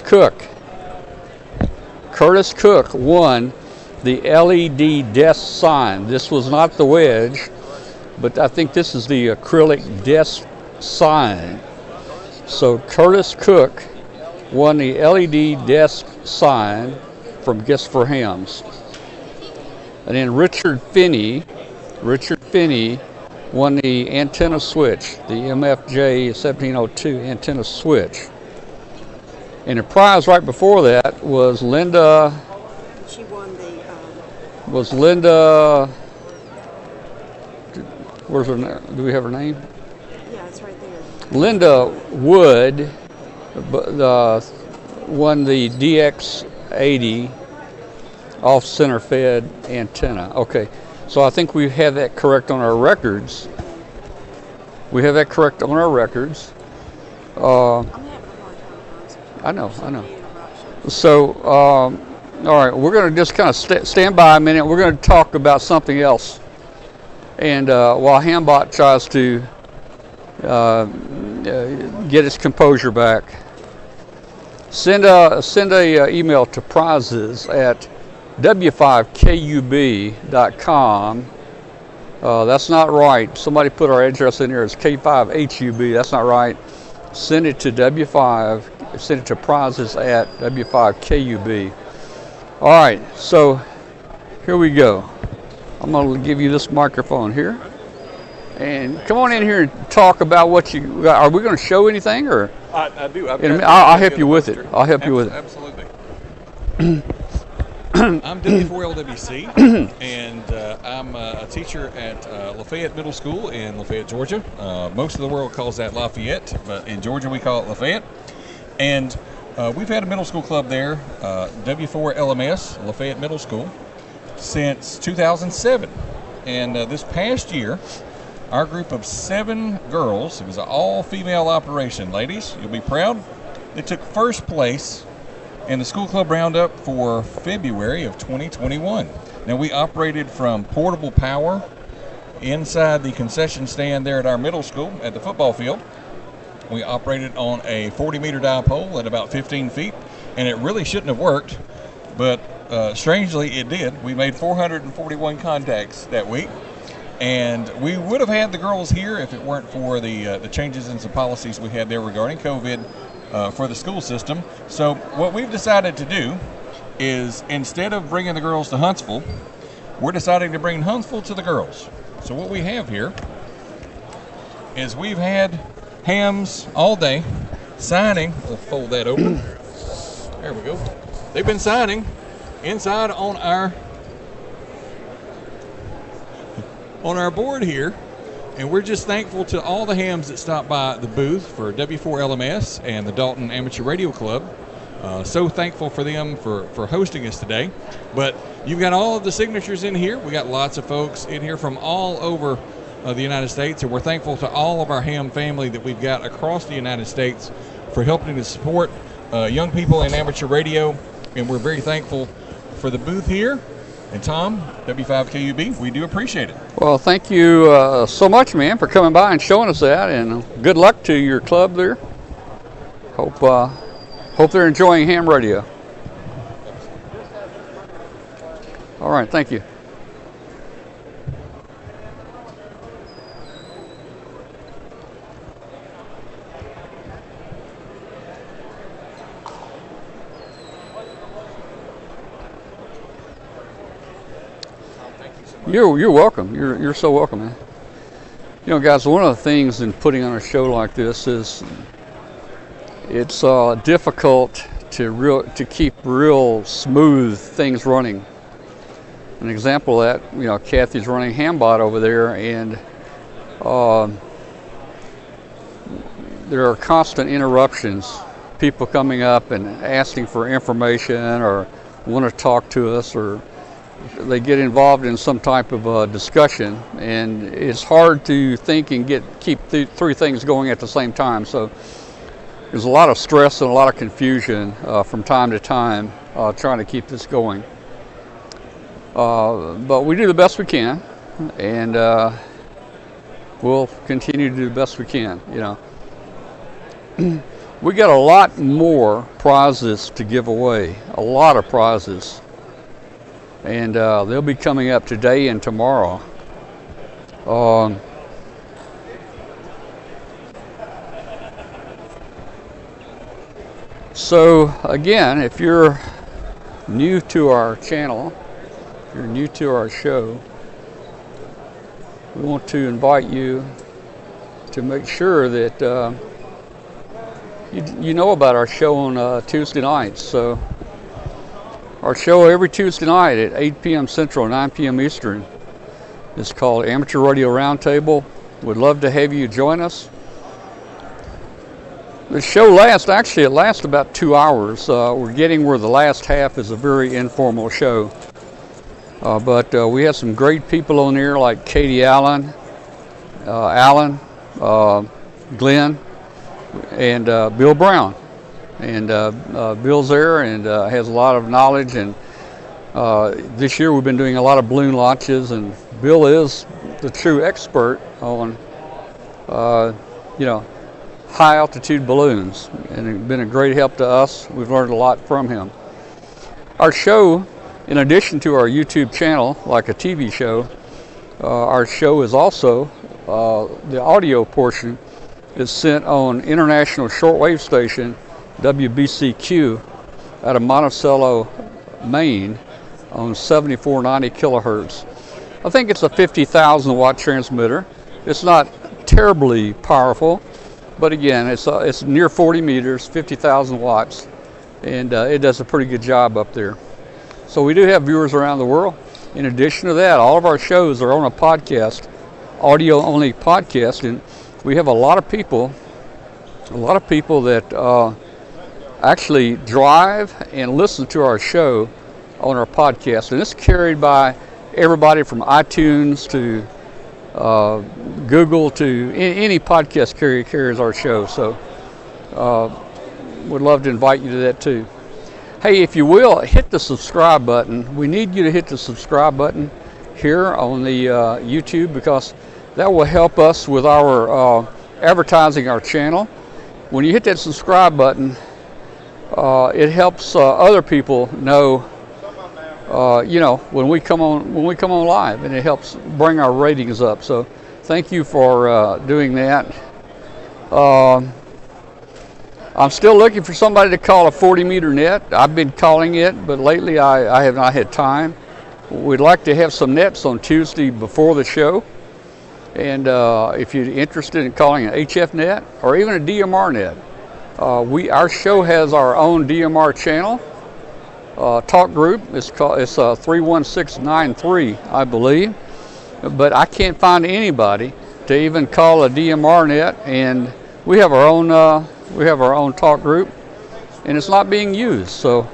Cook won the LED desk sign. This was not the wedge, but I think this is the acrylic desk sign. So Curtis Cook won the LED desk sign from Gifts for Hams. And then Richard Finney won the antenna switch, the MFJ 1702 antenna switch. And the prize right before that was Linda. She won the. Was Linda? Where's her? Do we have her name? Yeah, it's right there. Linda Wood won the DX80 off center fed antenna. Okay, so I think we have that correct on our records. I'm having a hard time I know. So All right, we're going to just kind of stand by a minute. We're going to talk about something else. And while Hambot tries to get its composure back, send a email to prizes at w5kub.com. That's not right. Somebody put our address in there as K5HUB. That's not right. Send it to W5. Send it to prizes at W5KUB. All right, so here we go. I'm going to give you this microphone here. And come on in here and talk about what you got. Are we going to show anything? Or I do. I'll help you with it. I'll help you with it. Absolutely. I'm W4LWC, and I'm a teacher at Lafayette Middle School in Lafayette, Georgia. Most of the world calls that Lafayette, but in Georgia we call it Lafayette. And we've had a middle school club there, W4LMS, Lafayette Middle School, since 2007. And this past year, our group of 7 girls, it was an all-female operation. Ladies, you'll be proud. They took first place in the school club roundup for February of 2021. Now, we operated from portable power inside the concession stand there at our middle school at the football field. We operated on a 40-meter dipole at about 15 feet, and it really shouldn't have worked, but strangely it did. We made 441 contacts that week, and we would have had the girls here if it weren't for the changes in some policies we had there regarding COVID for the school system. So what we've decided to do is, instead of bringing the girls to Huntsville, we're deciding to bring Huntsville to the girls. So what we have here is we've had hams all day signing. We'll fold that open. There we go. They've been signing inside on our board here, and we're just thankful to all the hams that stopped by the booth for W4LMS and the Dalton Amateur Radio Club. So thankful for them for hosting us today. But you've got all of the signatures in here. We got lots of folks in here from all over the United States, and we're thankful to all of our ham family that we've got across the United States for helping to support young people in amateur radio, and we're very thankful for the booth here. And Tom, W5KUB, we do appreciate it. Well, thank you so much, man, for coming by and showing us that, and good luck to your club there. Hope they're enjoying ham radio. All right, thank you. You're welcome. You're so welcome, man. You know, guys, one of the things in putting on a show like this is it's difficult to keep real smooth things running. An example of that, you know, Kathy's running Hambot over there, and there are constant interruptions. People coming up and asking for information or want to talk to us, or they get involved in some type of discussion, and it's hard to think and keep three things going at the same time. So there's a lot of stress and a lot of confusion from time to time trying to keep this going. But we do the best we can, and we'll continue to do the best we can. You know, we got a lot more prizes to give away, a lot of prizes. And they'll be coming up today and tomorrow. So again, if you're new to our channel, if you're new to our show, we want to invite you to make sure that you know about our show on Tuesday nights. So our show every Tuesday night at 8 p.m. Central, 9 p.m. Eastern is called Amateur Radio Roundtable. We'd love to have you join us. The show lasts about 2 hours. We're getting where the last half is a very informal show. But we have some great people on there like Katie Allen, Glenn, and Bill Brown. And Bill's there and has a lot of knowledge and This year we've been doing a lot of balloon launches, and Bill is the true expert on, high altitude balloons, and it's been a great help to us. We've learned a lot from him. Our show, in addition to our YouTube channel, like a TV show, our show is also, the audio portion is sent on international shortwave station WBCQ out of Monticello, Maine, on 7490 kilohertz. I think it's a 50,000 watt transmitter. It's not terribly powerful, but again, it's near 40 meters, 50,000 watts, and it does a pretty good job up there. So we do have viewers around the world. In addition to that, all of our shows are on a podcast, audio only podcast, and we have a lot of people that actually drive and listen to our show on our podcast, and it's carried by everybody from iTunes to Google to any podcast carrier carries our show. So would love to invite you to that too. Hey, if you will, hit the subscribe button. We need you to hit the subscribe button here on the YouTube, because that will help us with our advertising our channel. When you hit that subscribe button, it helps other people know, when we come on live, and it helps bring our ratings up. So thank you for doing that. I'm still looking for somebody to call a 40-meter net. I've been calling it, but lately I have not had time. We'd like to have some nets on Tuesday before the show. And if you're interested in calling an HF net or even a DMR net, our show has our own DMR channel, talk group. It's 31693, I believe. But I can't find anybody to even call a DMR net, and we have our own talk group, and it's not being used. So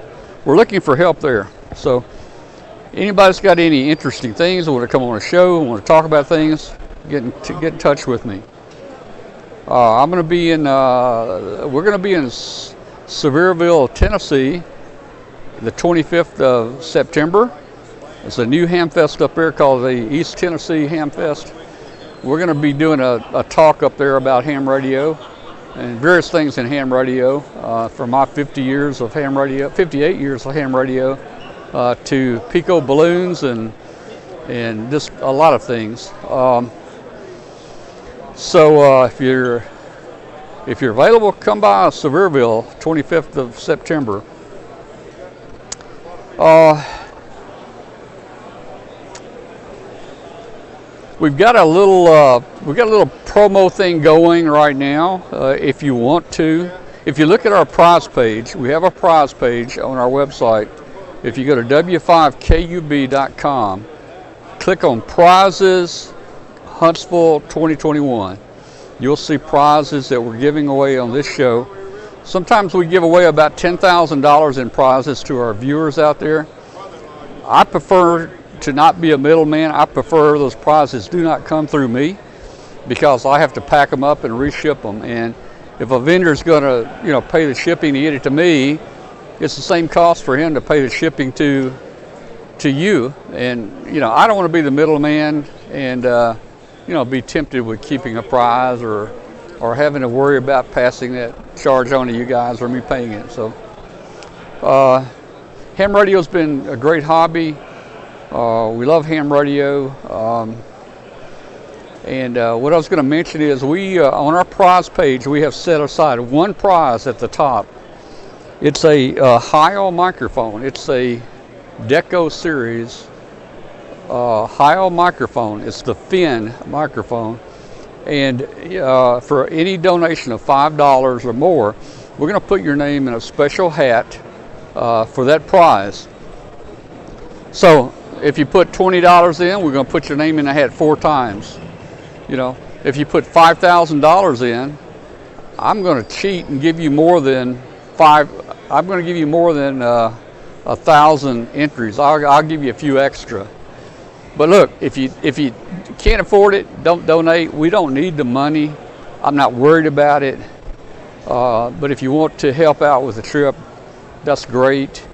we're looking for help there. So anybody's got any interesting things, want to come on a show, want to talk about things, get in touch with me. We're going to be in Sevierville, Tennessee, the 25th of September. It's a new hamfest up there called the East Tennessee Hamfest. We're going to be doing a talk up there about ham radio and various things in ham radio, from my 58 years of ham radio, to Pico balloons and just a lot of things. So if you're available, come by Sevierville, 25th of September. We've got a little promo thing going right now. If you want to, if you look at our prize page, we have a prize page on our website. If you go to w5kub.com, click on prizes, Huntsville 2021. You'll see prizes that we're giving away on this show. Sometimes we give away about $10,000 in prizes to our viewers out there. I prefer to not be a middleman. I prefer those prizes do not come through me, because I have to pack them up and reship them. And if a vendor's going to, pay the shipping to get it to me, it's the same cost for him to pay the shipping to you. And I don't want to be the middleman and be tempted with keeping a prize or having to worry about passing that charge on to you guys or me paying it. So ham radio's been a great hobby. We love ham radio. And what I was going to mention is we on our prize page, we have set aside one prize at the top. It's a Heil microphone. It's a Deco series Heil microphone. It's the Finn microphone. And for any donation of $5 or more, we're going to put your name in a special hat for that prize. So if you put $20 in, we're going to put your name in the hat 4 times. If you put $5,000 in, I'm going to cheat and give you more than 1,000 entries. I'll give you a few extra. But look, if you can't afford it, don't donate. We don't need the money. I'm not worried about it. But if you want to help out with the trip, that's great.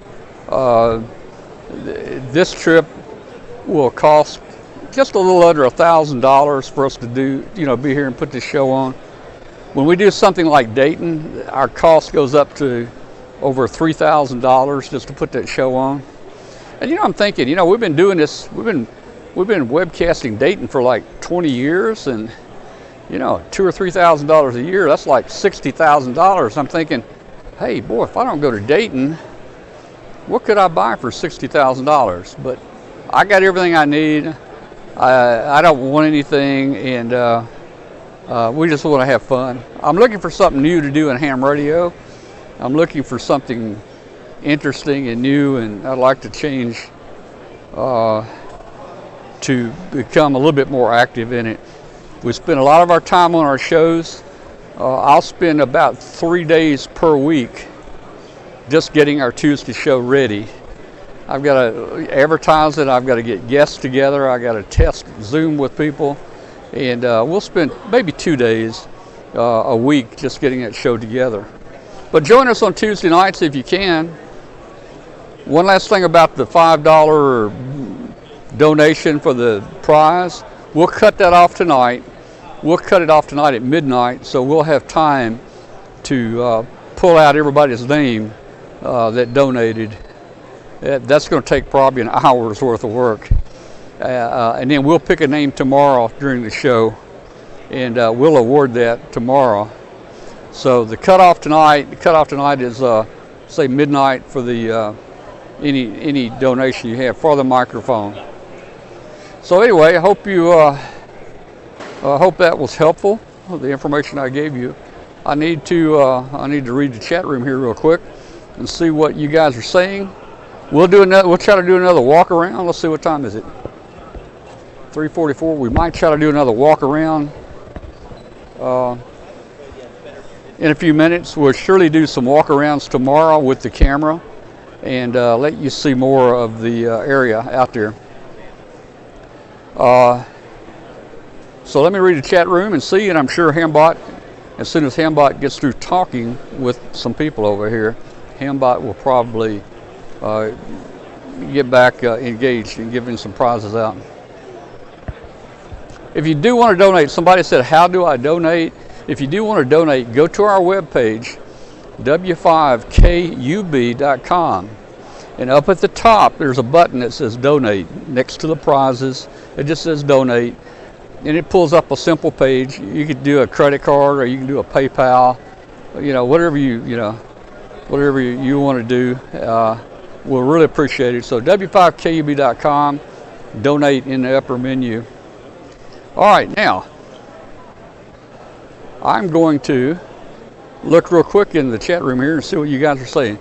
This trip will cost just a little under $1,000 for us to do, be here and put this show on. When we do something like Dayton, our cost goes up to over $3,000 just to put that show on. And I'm thinking, we've been doing this, we've been webcasting Dayton for like 20 years, and $2,000 or $3,000 a year, that's like $60,000. I'm thinking, hey boy, if I don't go to Dayton, what could I buy for $60,000? But I got everything I need. I don't want anything, and we just want to have fun. I'm looking for something new to do in ham radio. I'm looking for something interesting and new, and I'd like to change to become a little bit more active in it. We spend a lot of our time on our shows. I'll spend about 3 days per week just getting our Tuesday show ready. I've got to advertise it. I've got to get guests together. I got to test Zoom with people, and we'll spend maybe 2 days a week just getting that show together. But join us on Tuesday nights if you can. One last thing about the $5 donation for the prize. We'll cut that off tonight. We'll cut it off tonight at midnight, so we'll have time to pull out everybody's name that donated. That's going to take probably an hour's worth of work. And then we'll pick a name tomorrow during the show, and we'll award that tomorrow. So the cutoff tonight is say midnight for the any donation you have for the microphone. So anyway, I hope you hope that was helpful. The information I gave you. I need to read the chat room here real quick and see what you guys are saying. We'll try to do another walk around. Let's see, what time is it? 3:44. We might try to do another walk around in a few minutes. We'll surely do some walk arounds tomorrow with the camera and let you see more of the area out there. So let me read the chat room and see, and I'm sure Hambot, as soon as Hambot gets through talking with some people over here, Hambot will probably get back engaged and giving some prizes out. If you do want to donate, somebody said, how do I donate? If you do want to donate, go to our webpage, w5kub.com, and up at the top there's a button that says donate. Next to the prizes, it just says donate, and it pulls up a simple page. You could do a credit card, or you can do a PayPal, whatever you want to do. We'll really appreciate it. So w5kub.com, donate in the upper menu. All right, now I'm going to look real quick in the chat room here and see what you guys are saying.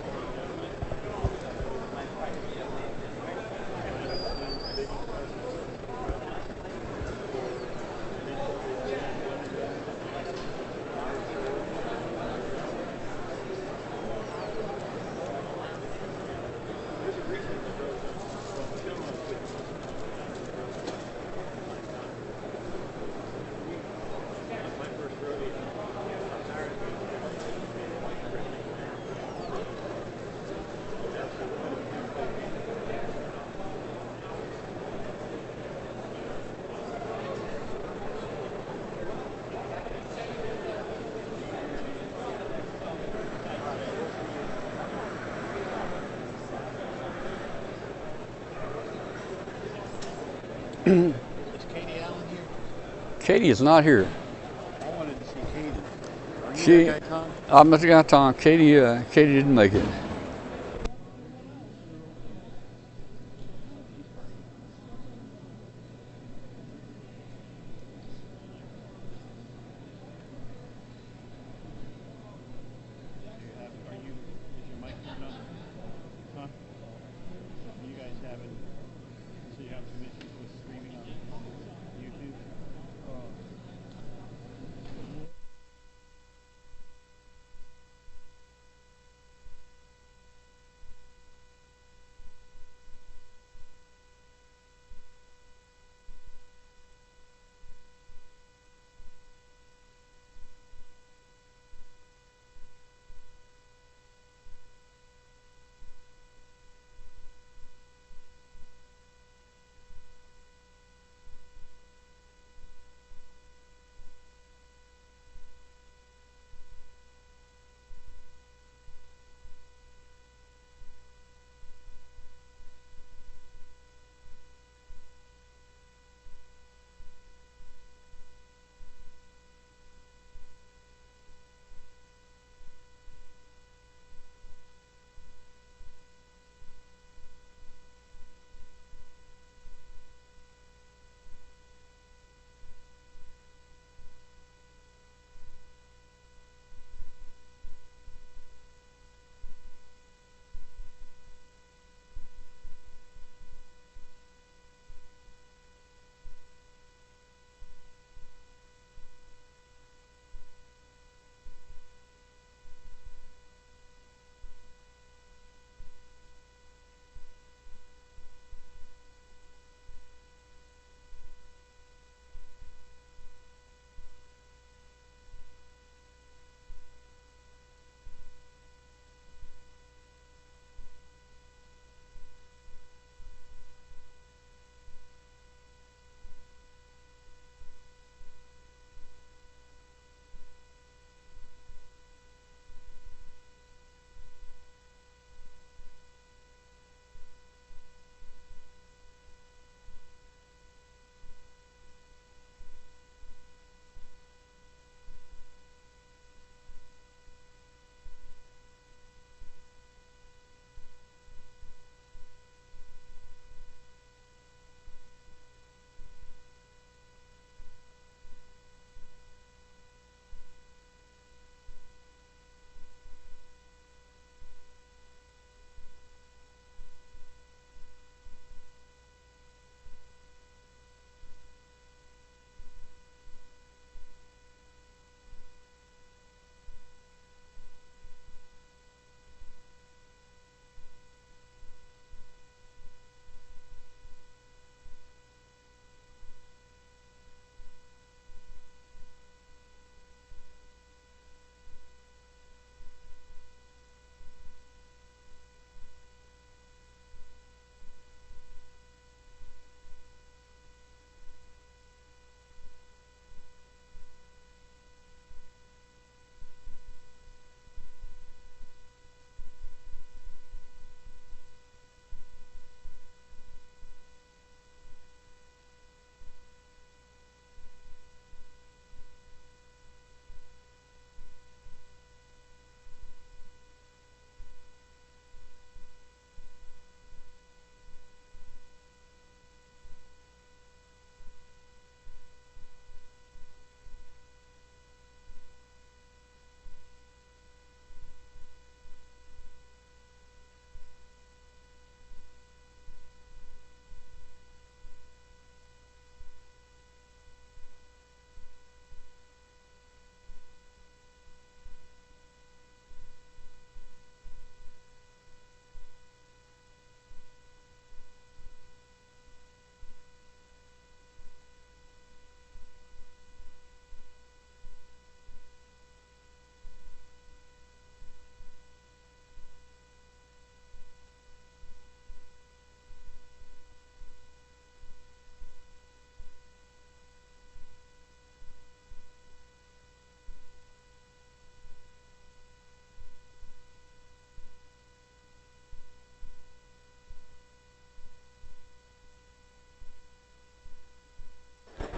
Is Katie Allen here? Katie is not here. I wanted to see Katie. Are you She, that guy, Tom? I'm not the guy, Tom. Katie didn't make it.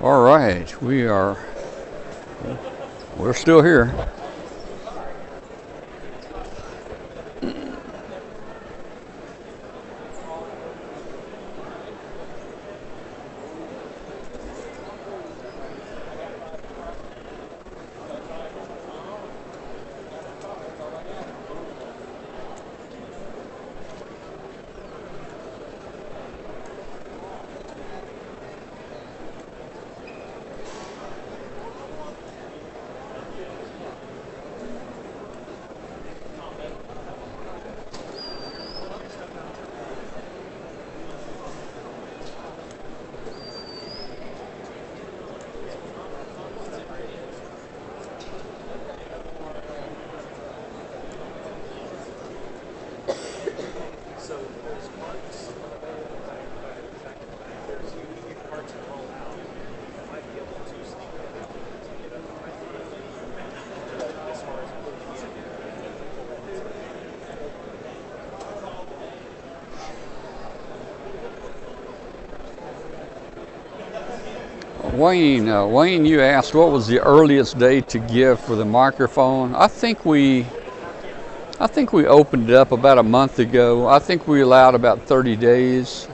All right, we're still here. Wayne, you asked what was the earliest day to give for the microphone. I think we opened it up about a month ago. I think we allowed about 30 days.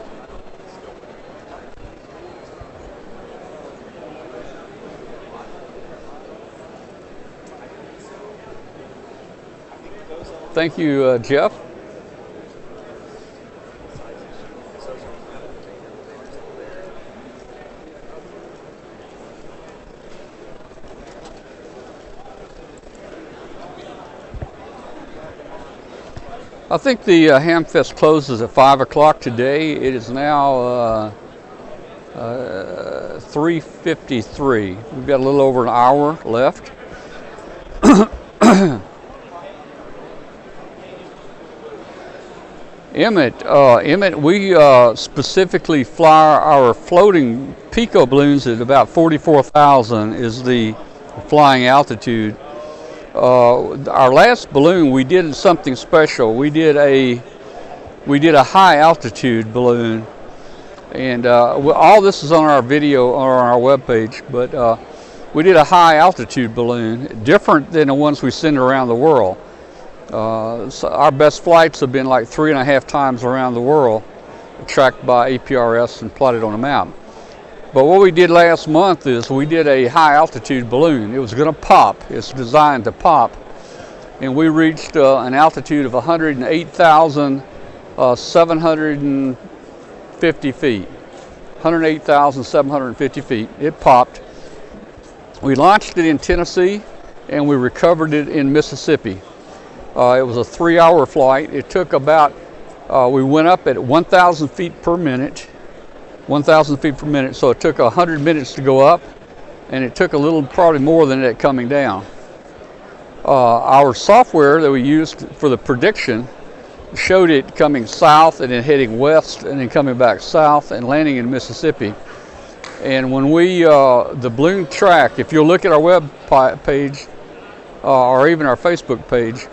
Thank you, Jeff. I think the hamfest closes at 5 o'clock today. It is now 3:53. We've got a little over an hour left. Emmett, we specifically fly our floating Pico balloons at about 44,000 is the flying altitude. Our last balloon, we did something special. We did a high altitude balloon, and all this is on our video or on our webpage. But we did a high altitude balloon, different than the ones we send around the world. So our best flights have been like 3.5 times around the world, tracked by APRS and plotted on a map. But what we did last month is we did a high altitude balloon. It was going to pop. It's designed to pop. And we reached an altitude of 108,750 feet. 108,750 feet. It popped. We launched it in Tennessee and we recovered it in Mississippi. It was a 3-hour flight. It took about, we went up at 1,000 feet per minute. 1,000 feet per minute, so it took 100 minutes to go up, and it took a little, probably more than that coming down. Our software that we used for the prediction showed it coming south and then heading west and then coming back south and landing in Mississippi. And when we, the balloon track, if you'll look at our web page or even our Facebook page,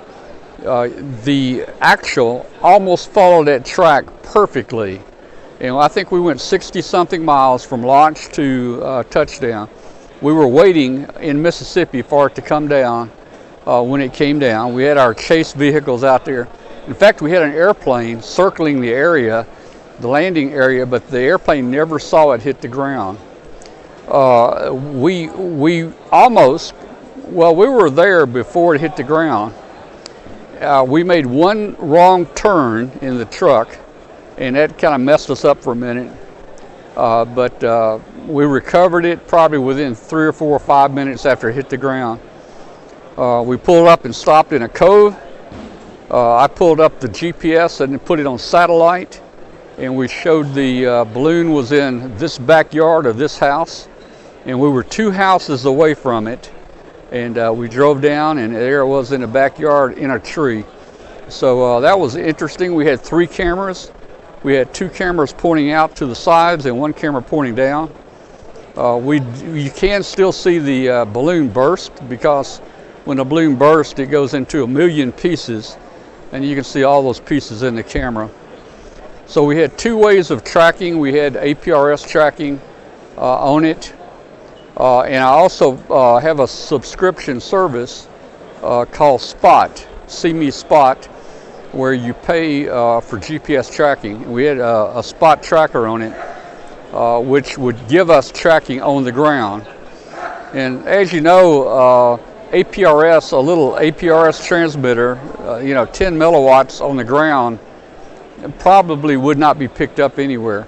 the actual almost followed that track perfectly. And I think we went 60-something miles from launch to touchdown. We were waiting in Mississippi for it to come down. When it came down, we had our chase vehicles out there. In fact, we had an airplane circling the area, the landing area, but the airplane never saw it hit the ground. We almost, well, we were there before it hit the ground. We made one wrong turn in the truck, and that kind of messed us up for a minute. But we recovered it probably within 3 or 4 or 5 minutes after it hit the ground. We pulled up and stopped in a cove. I pulled up the GPS and put it on satellite, and we showed the balloon was in this backyard of this house, and we were 2 houses away from it. And we drove down, and there it was in the backyard in a tree. So that was interesting. We had 3 cameras. We had 2 cameras pointing out to the sides and 1 camera pointing down. You can still see the balloon burst, because when the balloon bursts, it goes into 1 million pieces, and you can see all those pieces in the camera. So we had 2 ways of tracking. We had APRS tracking on it, And I also have a subscription service called Spot, See Me Spot, where you pay for GPS tracking. We had a Spot tracker on it, which would give us tracking on the ground. And as you know, APRS, a little APRS transmitter, 10 milliwatts on the ground, probably would not be picked up anywhere.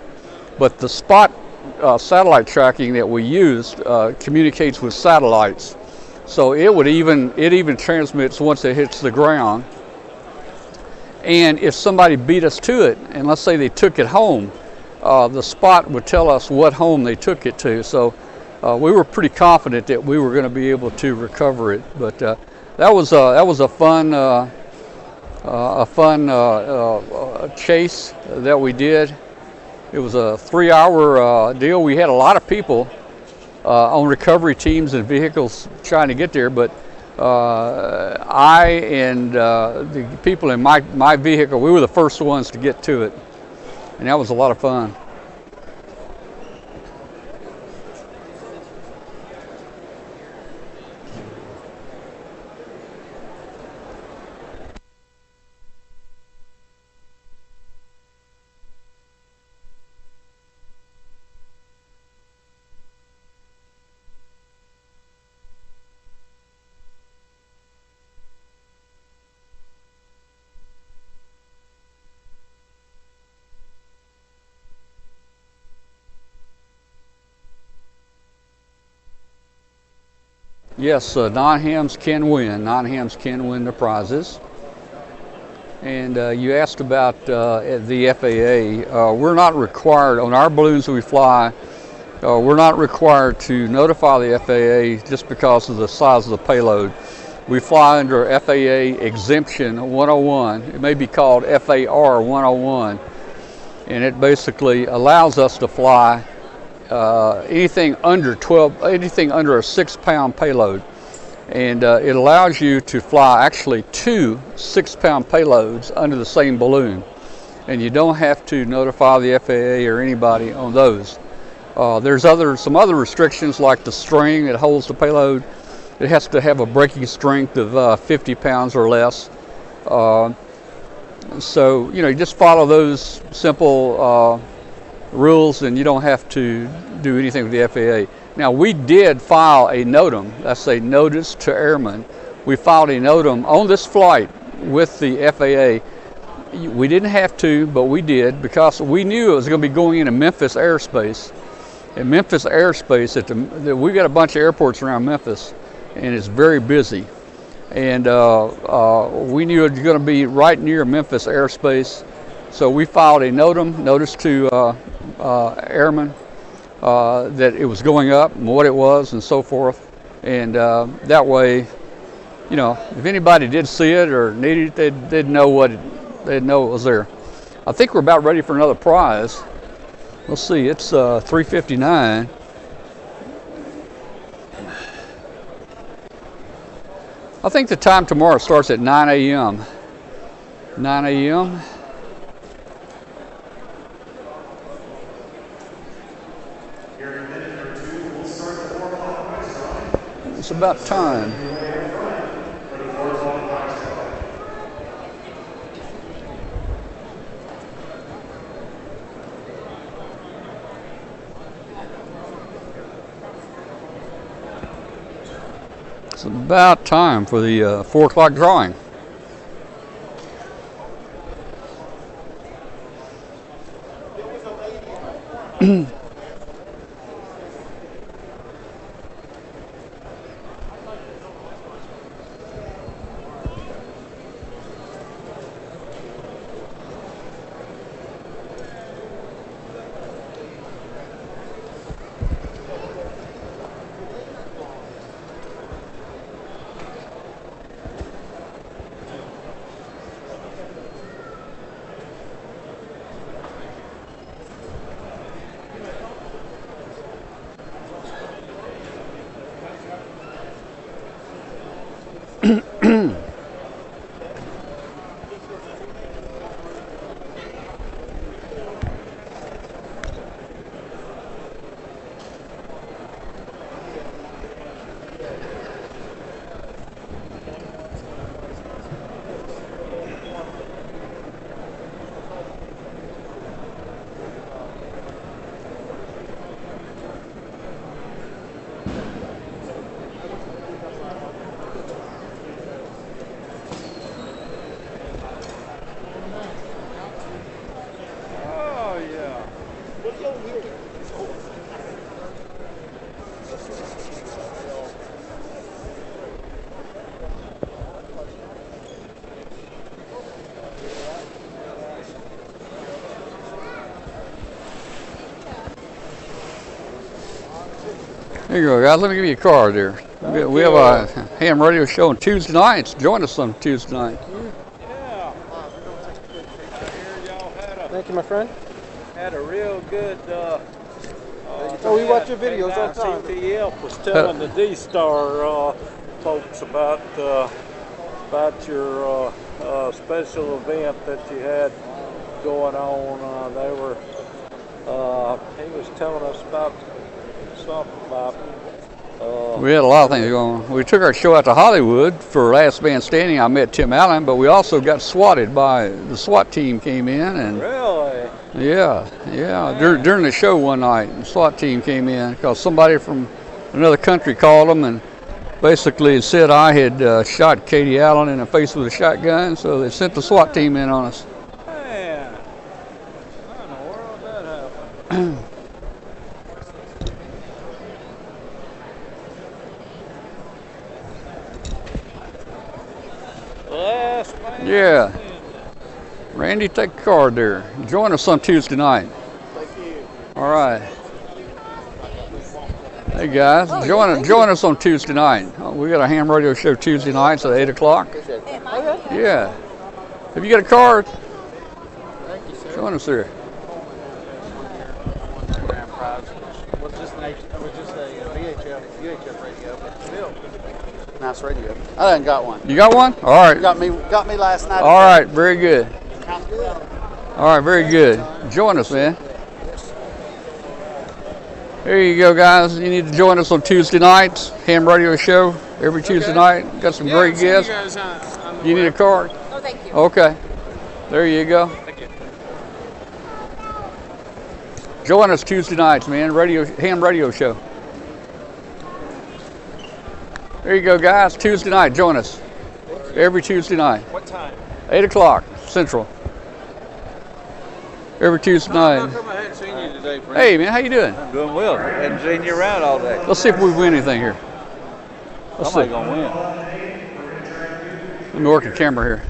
But the Spot satellite tracking that we used communicates with satellites, so it even transmits once it hits the ground. And if somebody beat us to it, and let's say they took it home, the Spot would tell us what home they took it to. So we were pretty confident that we were going to be able to recover it. But that was a fun chase that we did. It was a 3-hour deal. We had a lot of people on recovery teams and vehicles trying to get there, but I and the people in my vehicle, we were the first ones to get to it, and that was a lot of fun. Yes, non-hams can win. Non-hams can win the prizes. And you asked about the FAA. We're not required, on our balloons we fly, we're not required to notify the FAA just because of the size of the payload. We fly under FAA Exemption 101. It may be called FAR 101. And it basically allows us to fly anything under a 6-pound payload, and it allows you to fly actually 2 6-pound payloads under the same balloon, and you don't have to notify the FAA or anybody on those. There's some other restrictions, like the string that holds the payload. It has to have a braking strength of 50 pounds or less. So you just follow those simple rules, and you don't have to do anything with the FAA. Now, we did file a NOTAM, that's a notice to airmen. We filed a NOTAM on this flight with the FAA. We didn't have to, but we did, because we knew it was going to be going into Memphis airspace. And Memphis airspace, we got a bunch of airports around Memphis, and it's very busy. And we knew it was going to be right near Memphis airspace. So we filed a NOTAM, notice to airmen, that it was going up and what it was and so forth. And that way, if anybody did see it or needed it, they'd know it was there. I think we're about ready for another prize. Let's see, it's 3:59. I think the time tomorrow starts at 9 a.m. 9 a.m. It's about time. It's about time for the 4 o'clock drawing. There you go, guys. Let me give you a card there. We have a ham radio show on Tuesday nights. Join us on Tuesday night. Yeah. Thank you, my friend. Had a real good. We watch your videos all the time. CTF was telling the D-Star folks about your special event that you had going on. He was telling us about something about. We had a lot of things going on. We took our show out to Hollywood for Last Man Standing. I met Tim Allen, but we also got swatted by the SWAT team came in and. Really? Yeah. During the show one night, the SWAT team came in because somebody from another country called them and basically said I had shot Katie Allen in the face with a shotgun, so they sent the SWAT team in on us. Man, how in the world did that happen? Last man. Yeah. Randy, take a card there. Join us on Tuesday night. Thank you. All right. Hey guys, join us on Tuesday night. We got a ham radio show Tuesday nights at 8 o'clock. Yeah. Have you got a card? Thank you, sir. Join us there. Was just a VHF radio, but still nice radio. I done got one. You got one? All right. Got me last night. All right, very good. All right, very good. Join us, man. There you go, guys. You need to join us on Tuesday nights. Ham radio show every Tuesday night. Got some great guests. You need a card? Oh, thank you. Okay. There you go. Thank you. Join us Tuesday nights, man. Ham radio show. There you go, guys. Tuesday night. Join us. Every Tuesday night. What time? 8 o'clock Central. Every Tuesday night. How come I hadn't seen you today, friend? Hey, man. How you doing? I'm doing well. I hadn't seen you around all day. Let's see if we win anything here. Let's see. Somebody's going to win. Let me work the camera here.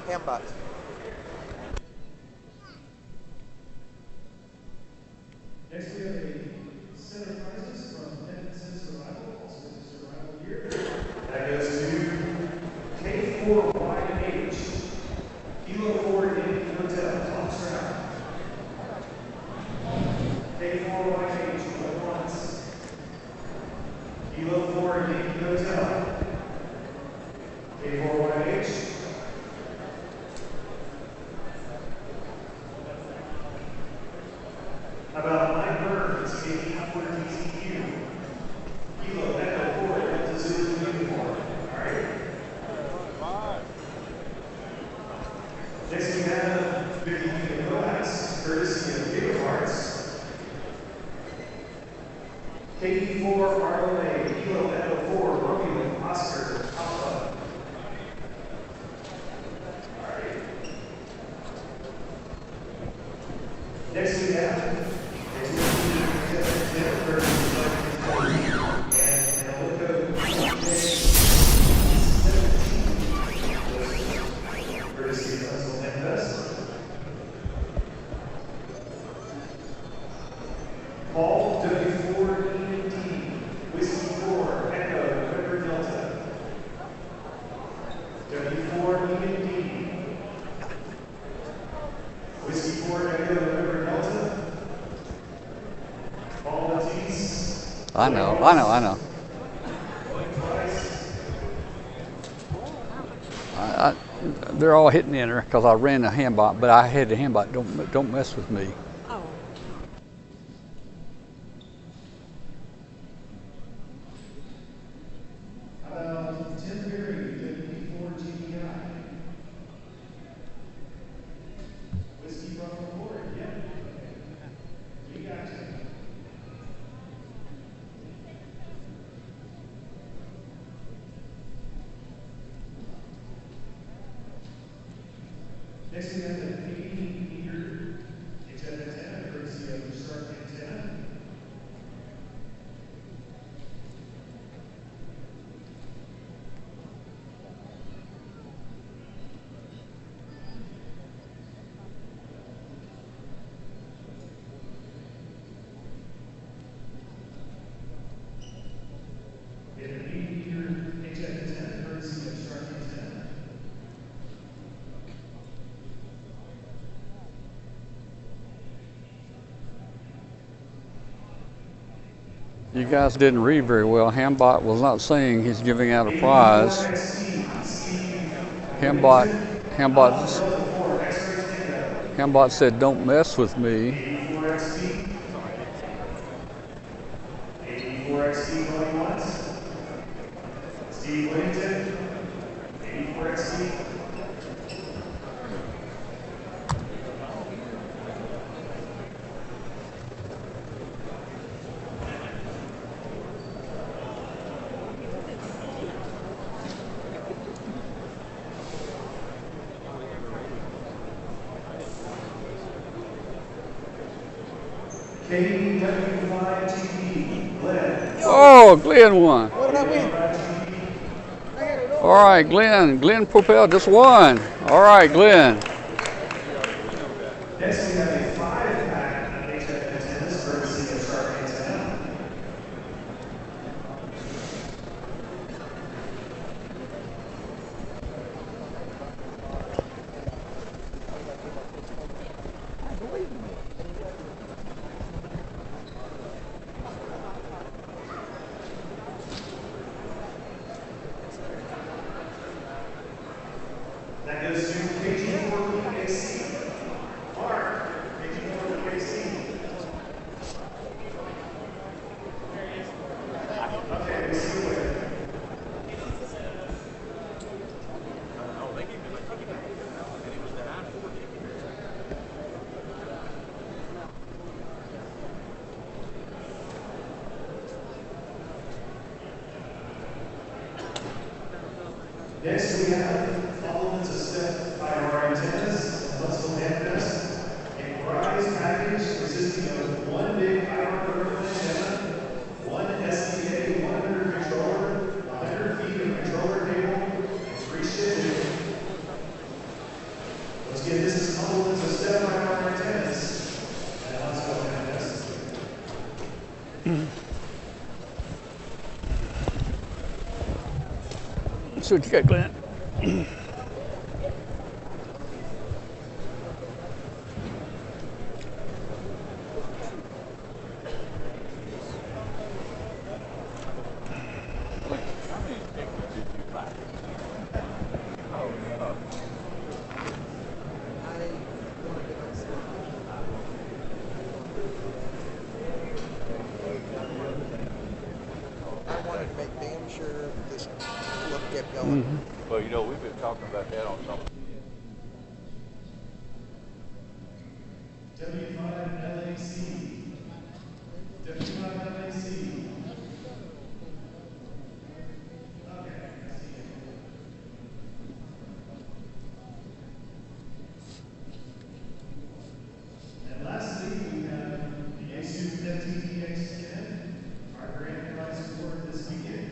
Hambox. Next we have a set of prizes from Penn Survival, also Survival Year. That goes to K4YH, Kilo 4 Yankee Hotel, Tom Stroud. K4YH, going once. Kilo 4 Yankee Hotel. K4YH. About Mike Burns, K4 TCQ. Kilo Echo 4 Delta Zulu uniform. All right. Next we have Vicky Union Glass, courtesy of Gigaparts. KD4 RLA, Kilo Echo 4 Romeo Oscar Alpha. All right. Next we have Paul W4ED, Whiskey 4, Echo, November Delta. W4ED, Whiskey 4, Echo, November Delta. I know. They're all hitting enter because I ran the handbot, but I had the handbot. Don't mess with me. Oh. About Tim Berry, WP4 GPI. Whiskey Buffalo Ford, yep. We got you. Next we have the 80-meter HF antenna, courtesy of Sharp Antenna. We have an 80-meter HF antenna, courtesy of Sharp Antenna. You guys didn't read very well. Hambot was not saying he's giving out a prize. Hambot said, "Don't mess with me." 84XT going once. Steve Whittington, 84XT. KW5TV, Glenn. Oh, Glenn won. What did I win? All right, Glenn Propel just won. All right, Glenn. Next we have a 5-pack of HF antennas, courtesy of Sharp Antenna. That goes to KG4AC. Mark, KG4AC. Okay, we see you later. Next we have compliments of step by our antennas, Huntsville hamfest, a prize package consisting of one big IR vertical antenna, one SDA 100 controller, 100 feet of controller cable, and free shipping. Once again, this is compliments of step by our antennas at Huntsville hamfest. So what you got, Glenn? I wanted to make damn sure this look kept going. Well, you know, we've been talking about that on some. W5LAC. W5LAC. Okay, I see it. And lastly, we have the ASUS FTTX10, our grand prize award this weekend.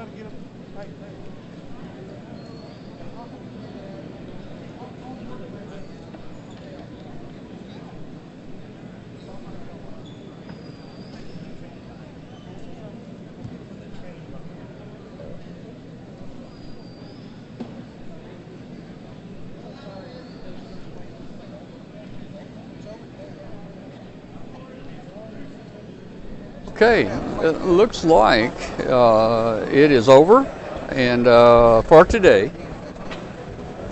trying to get them. Hey, Okay, it looks like it is over and for today,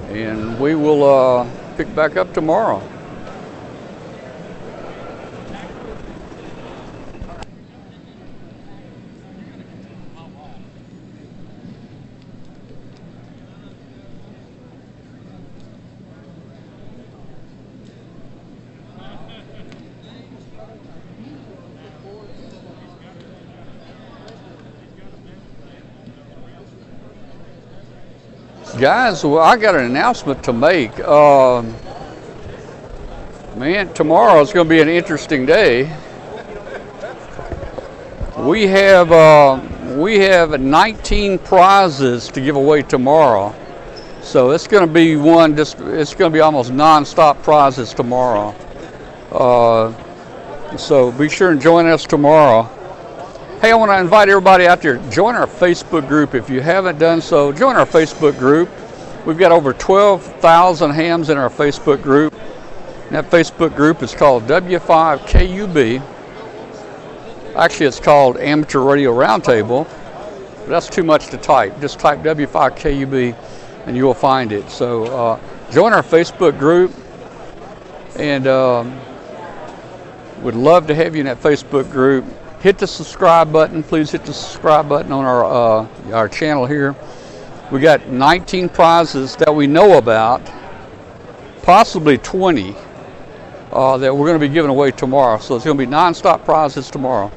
and we will pick back up tomorrow. Guys, well, I got an announcement to make. Man, tomorrow is going to be an interesting day. We have 19 prizes to give away tomorrow, so it's going to be it's going to be almost non-stop prizes tomorrow. So be sure and join us tomorrow. Hey, I want to invite everybody out there, join our Facebook group. If you haven't done so, join our Facebook group. We've got over 12,000 hams in our Facebook group. And that Facebook group is called W5KUB. Actually, it's called Amateur Radio Roundtable, but that's too much to type. Just type W5KUB and you will find it. So join our Facebook group, and would love to have you in that Facebook group. Hit the subscribe button. Please hit the subscribe button on our channel here. We got 19 prizes that we know about, possibly 20 that we're going to be giving away tomorrow. So it's going to be non-stop prizes tomorrow.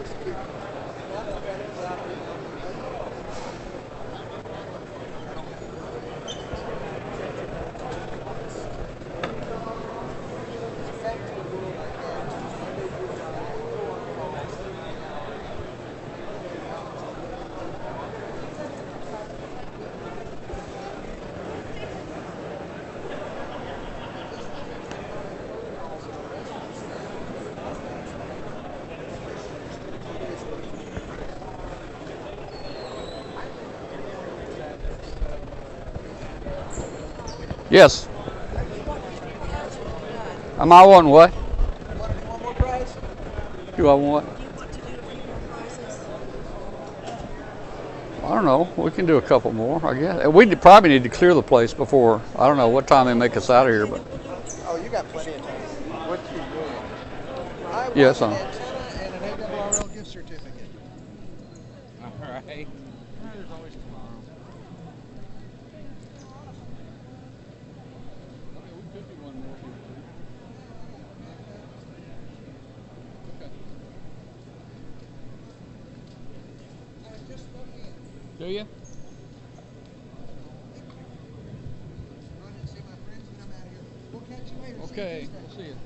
Yes. Am I wanting what? One more prize? Do I want? I don't know. We can do a couple more, I guess. We probably need to clear the place before. I don't know what time they make us out of here, but. Oh, you got plenty of time. What you doing? I want Yes, an antenna and an ARRL gift certificate. All right. there's always tomorrow. Do you? Okay, we'll see you.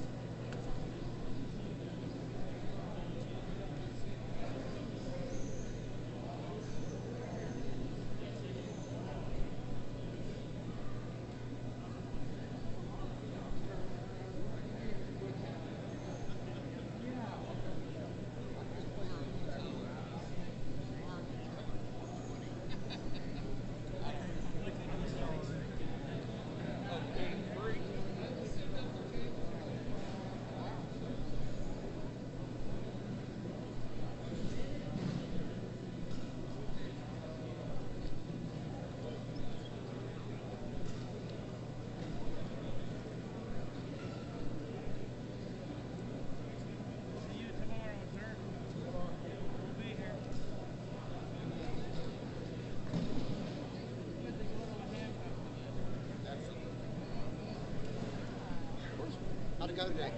How'd it go today?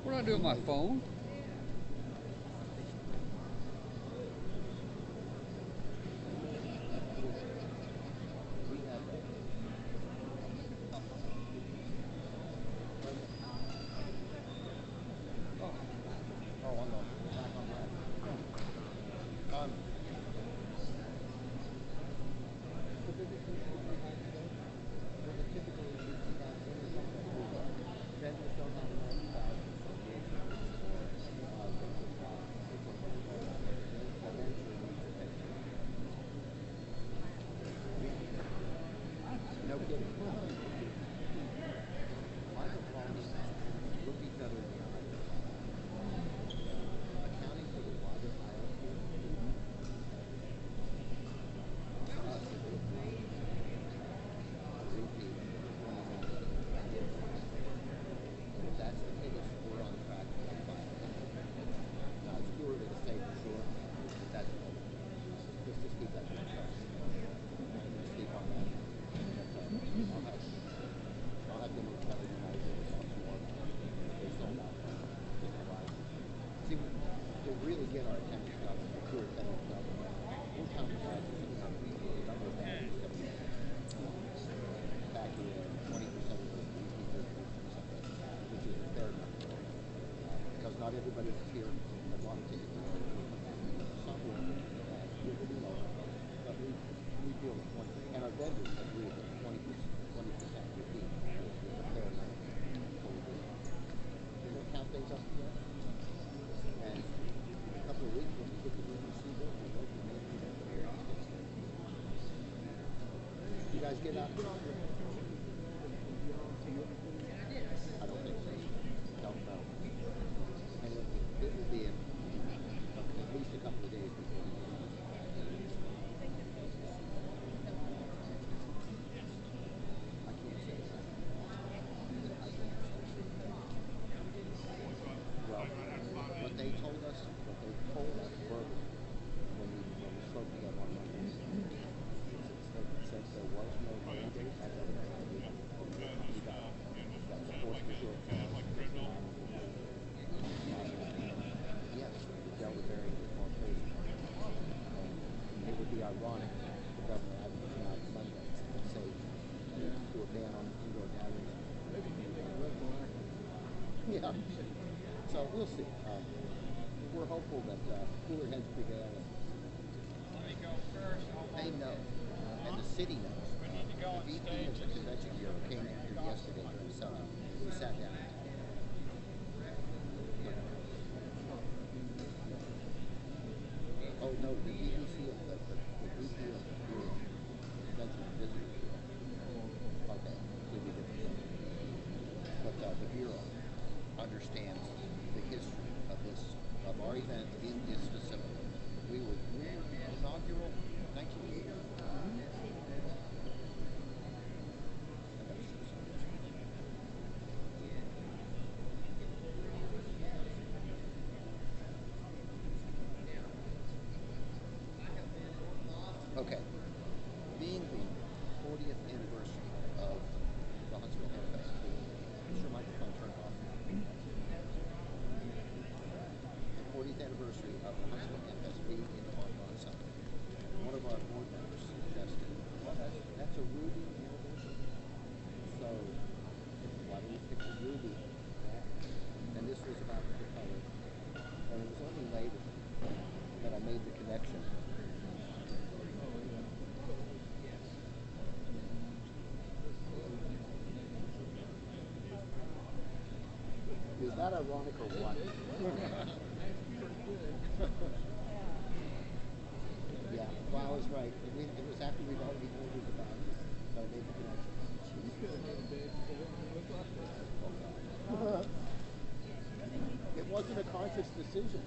What do I do with my phone? guys get out? I don't think so. Don't know. And it will be at least a couple of days before we get out. I can't say that. Well, what they told us verbally when we spoke to them on Monday, since there was no mandate at the time, we got the force majeure. Yes, the Delta variant is more crazy. It would be ironic if the governor had to come out Monday and say, do a ban on indoor gatherings. Yeah. So we'll see. We're hopeful that cooler heads prevail. They know, and the city knows. The VP of the Convention Bureau came in here yesterday during the summer. We sat down. Oh no, the VP of the VP of the Bureau, Convention and Visitors Bureau. Okay, completely different thing. But the Bureau understands the history of our event in this facility. We were inaugural 1980. Okay, being the 40th anniversary of the Huntsville Hamfest, is your microphone turned off? The 40th anniversary of the Huntsville Hamfest being in on Sunday. One of our board members suggested, well, that's a Ruby anniversary. So why don't we pick a Ruby? And this was about the color. And it was only later that I made the connection. Is that ironic or what? Yeah, well, I was right. It was after we'd already ordered the badges, but I made the connection. It wasn't a conscious decision.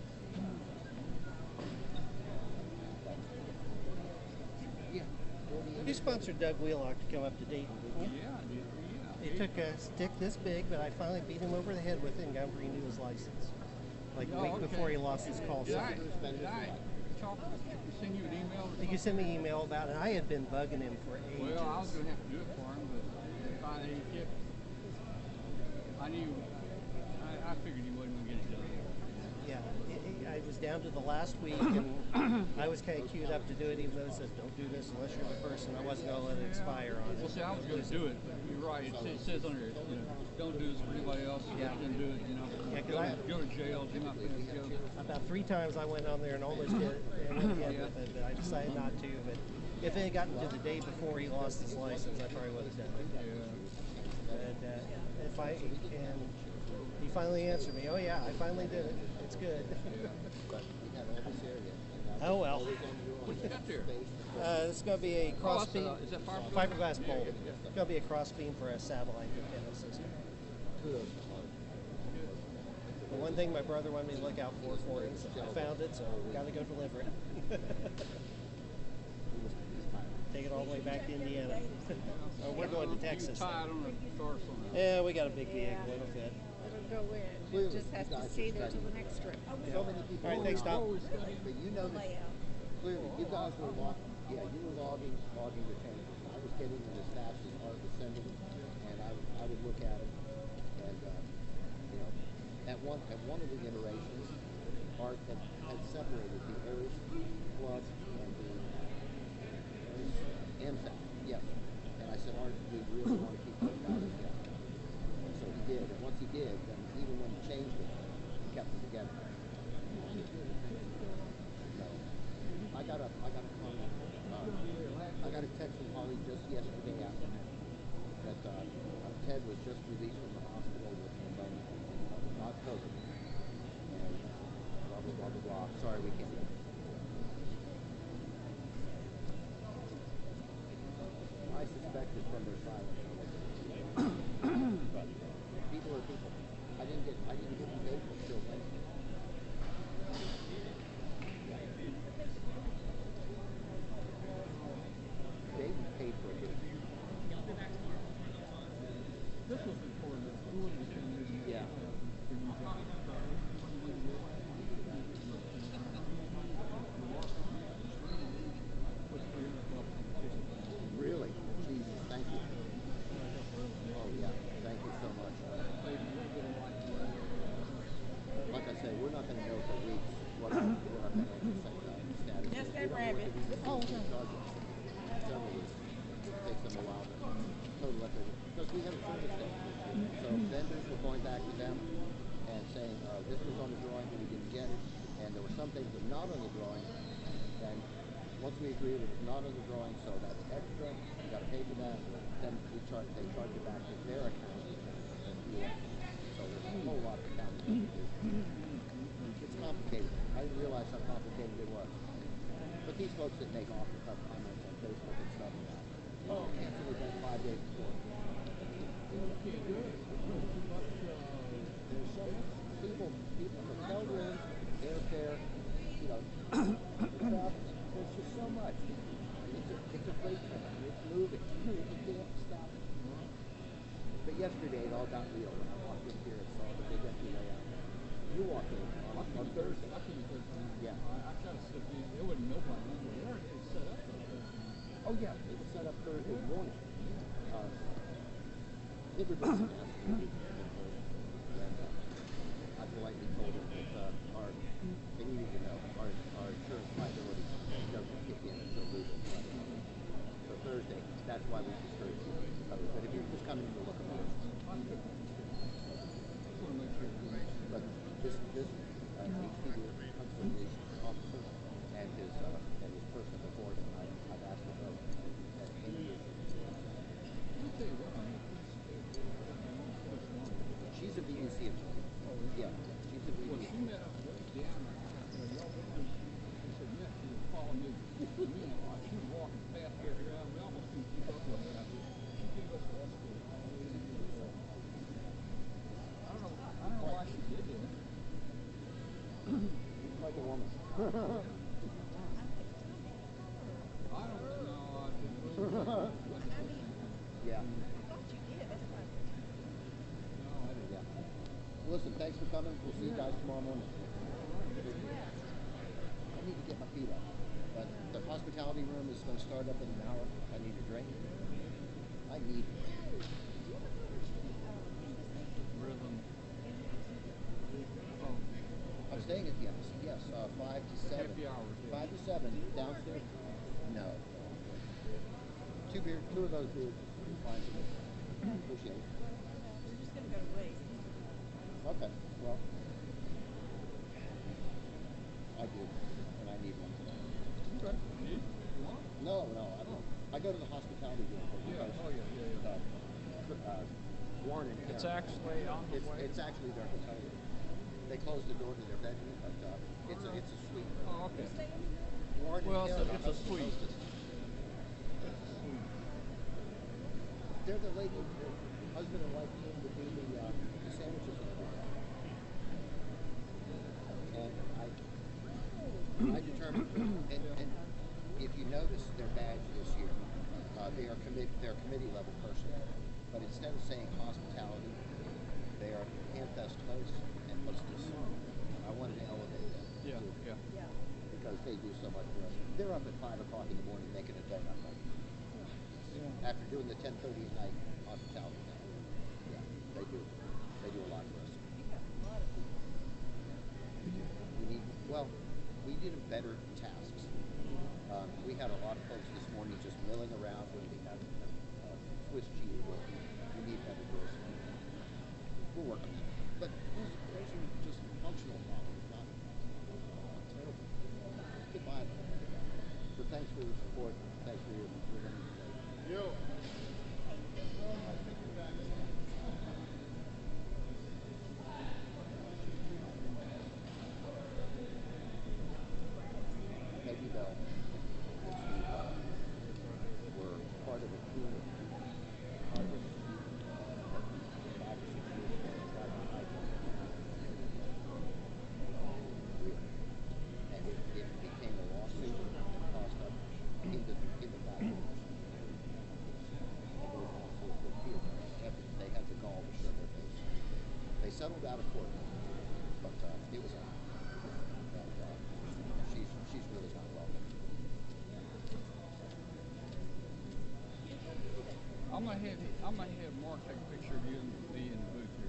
Yeah. You sponsored Doug Wheelock to come up to Dayton, didn't you? Yeah, I did. It took a stick this big, but I finally beat him over the head with it and got him to renew his license. Like a week before he lost his call sign. Send you an email? I think you sent me an email about it. I had been bugging him for ages. Well, I was going to have to do it for him, but I figured he wasn't going to get it done. Yeah, I was down to the last week, and I was kind of queued up to do it, even though it says don't do this unless you're the person. I wasn't going to let it expire on it. Well, see, I was going to do it, but you're right. It says on here, don't do this for anybody else. Yeah. Don't do it, Yeah, go to jail. Do not go. About 3 times I went on there and almost did it, and went ahead with it, but I decided not to. But if it had gotten to the day before he lost his license, I probably would have done it. Yeah. But he finally answered me. Oh yeah, I finally did it. It's good. Oh well. What you got there? This is going to be a cross beam. Is that fiberglass pole? It's going to be a cross beam for a satellite antenna system. The one thing my brother wanted me to look out for him, so I found it, so got to go deliver it. Take it all the way back to Indiana. We're going to Texas. Yeah, we got a big vehicle. It'll fit. It'll go in. You just have to stay there till the next trip. Yeah. All right, thanks, Tom. But you know, clearly, you guys were logging. Yeah, you were logging the changes. I was getting them as fast as Art was sending them, and I would look at it, and at one of the iterations, Art had separated the Earth Club and the AMSAC. Yes, and I said, Art, we really want to keep those guys together. And so he did, and once he did, then even when he changed it, he kept them together. So, I got a comment. I got a text from Holly just yesterday afternoon that Ted was just released from the hospital with pneumonia, not COVID, and blah blah blah blah blah. Sorry, we can't. I suspect they're silent. But people are people. I didn't get engagement till Wednesday. David paid for it. This was before the schooling became Yeah. Really? Jesus, thank you. Oh yeah, thank you so much. Like I said, we're not going to know for weeks what our financial status Yes, is. that rabbit. Oh, several weeks. It takes them a while to total up everything. Because we have a service day. So vendors were going back to them and saying, this was on the drawing, but we didn't get it. And there were some things that were not on the drawing. And once we agreed it was not on the drawing, so that's extra. You got to pay for that. Then they charge it back to their account. So there's a whole lot of accounting to do. It's complicated. I didn't realize how complicated it was. But these folks that make off-the-cuff comments on Facebook and stuff, oh, cancel it like 5 days before. There's some people, hotel rooms, airfare, you know, the travel. There's just so much. It's a freight train. It's moving. You can't stop it. But yesterday it all got real when I walked in here and saw the big empty layout. You walked in on Thursday. Yeah. I tried to slip in. It wasn't nobody. It's set up for Thursday. Oh yeah, it was set up Thursday morning. Everybody's an asshole. And I politely told them that they needed to know our insurance liability doesn't kick in until legal. So Thursday, that's why we discourage you. But if you're just coming to look around, but this HPD Huntsville police officer and his person before him, I've asked him both. She's a VUC employee. Yeah, she's a VUC. Well, she met up way down. She said, yeah, she was following me. She was walking past here. We almost didn't keep up with her. She gave us the escort. I don't know why she did it. Like a woman. I don't know. Yeah. I thought you did. That's why. No, I didn't. Yeah. Listen, thanks for coming. We'll see you guys tomorrow morning. I need to get my feet up. But the hospitality room is going to start up in an hour. I need a drink. I need Rhythm. I'm staying at the Embassy, yes, 5 to 7. Happy hours, yeah. 5 to 7, downstairs? No. Two of those beers is fine for me. Appreciate it. We're just going to go to waste. Okay, well, I do, and I need one tonight. Okay. You want? No, I don't. I go to the hospitality room because Warren and Karen. It's actually on the way. It's actually their hotel room. They closed the door to their bedroom, but it's a suite. Oh, okay. Warren Well, and Karen, it's a suite. They're the lady, the husband and wife team that do the sandwiches and everything. And I determined, and if you notice their badge this year, they're committee level personnel. But instead of saying hospitality, they are hamfest hosts and hostess. I wanted to elevate them. Yeah. Because they do so much for us. They're up at 5 o'clock in the morning making a donut run. After doing the 10:30 at night hospitality thing. Yeah, they do a lot for us. We did better tasks. We had a lot of folks this morning just milling around when we had Swiss cheese working. We need better doors. We'll work on that. But those are just functional problems, not terrible. Goodbye. So thanks for your support. Thanks for your running today. Yo. Peggy Bell and Steve Bell were part of a team of out of court. But it was on. And she's really not welcome. I'm gonna have Mark take a picture of you and me in the booth here.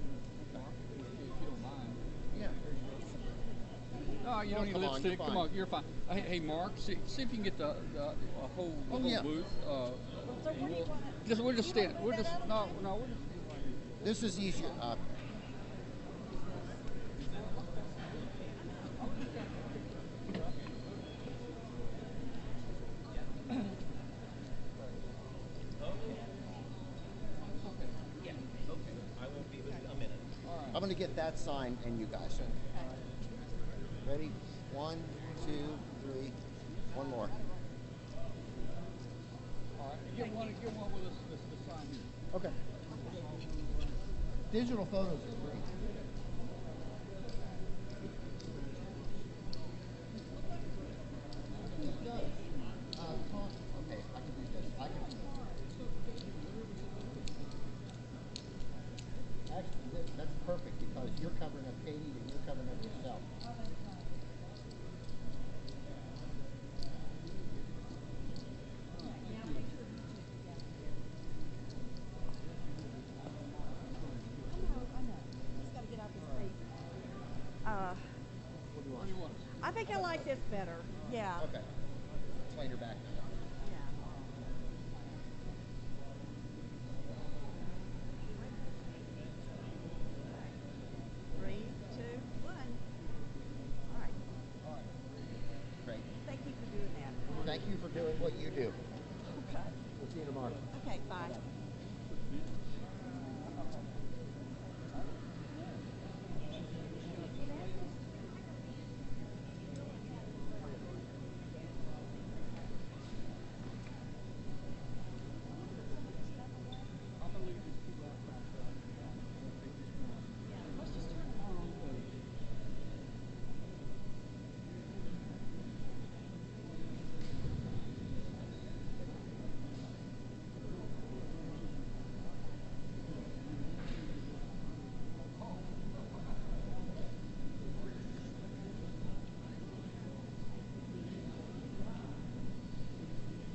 Mark, if you don't mind. Yeah. No, you don't need lipstick. Come on, you're fine. Hey, Mark, see if you can get the whole booth. We'll just stand. We'll just no. We'll just. This is easier. I'm going to get that sign and you guys. Ready? 1, 2, 3. One more. All right. Get one with the sign here. Okay. Digital photos are great. Okay, I can do this. Actually, that's perfect because you're covering up Katie and you're covering up yourself. I think I like this better. Yeah. Okay. Explain your back. Yeah. 3, 2, 1. All right. Great. Thank you for doing that. Thank you for doing what you do. Okay. We'll see you tomorrow. Okay, bye.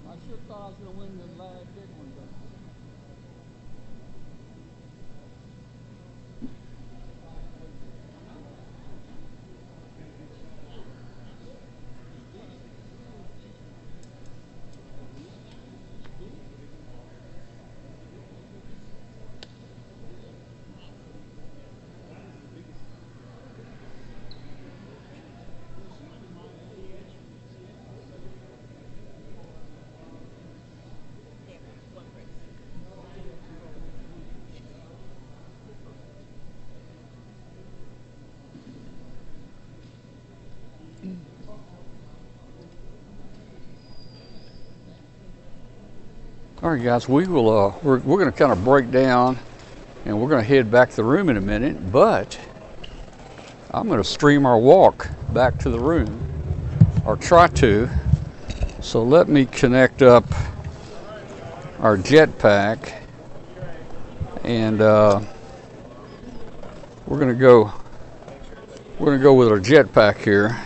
I sure thought I was going to win the last big one, but. All right, guys, we're going to kind of break down, and we're going to head back to the room in a minute. But I'm going to stream our walk back to the room, or try to. So let me connect up our jetpack, and we're going to go with our jetpack here.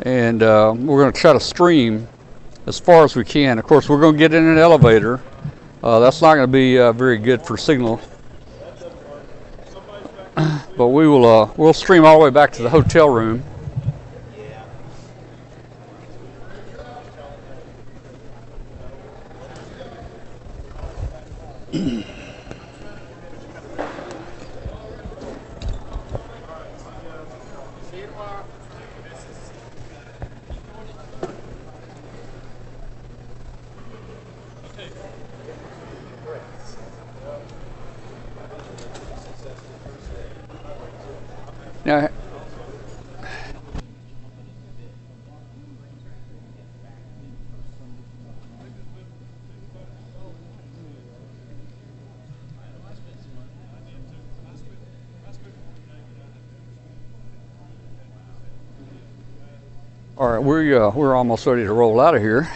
And we're going to try to stream as far as we can. Of course, we're going to get in an elevator. That's not going to be very good for signal. But we'll stream all the way back to the hotel room. Now, all right, we're almost ready to roll out of here.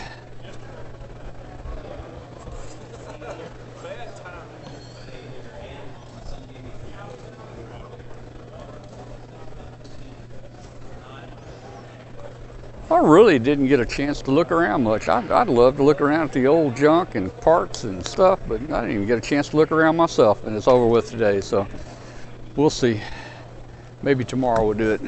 I really didn't get a chance to look around much. I'd love to look around at the old junk and parts and stuff, but I didn't even get a chance to look around myself, and it's over with today, so we'll see. Maybe tomorrow we'll do it.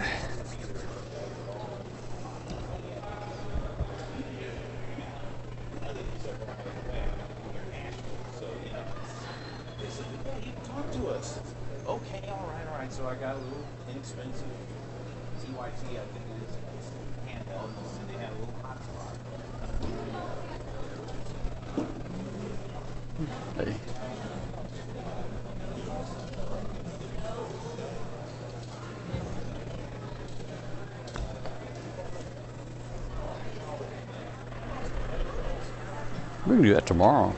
Talk to us. Okay, all right. So I got a little inexpensive TYT, I think it is, handheld, and they had a little hotspot. Hey. We can do that tomorrow.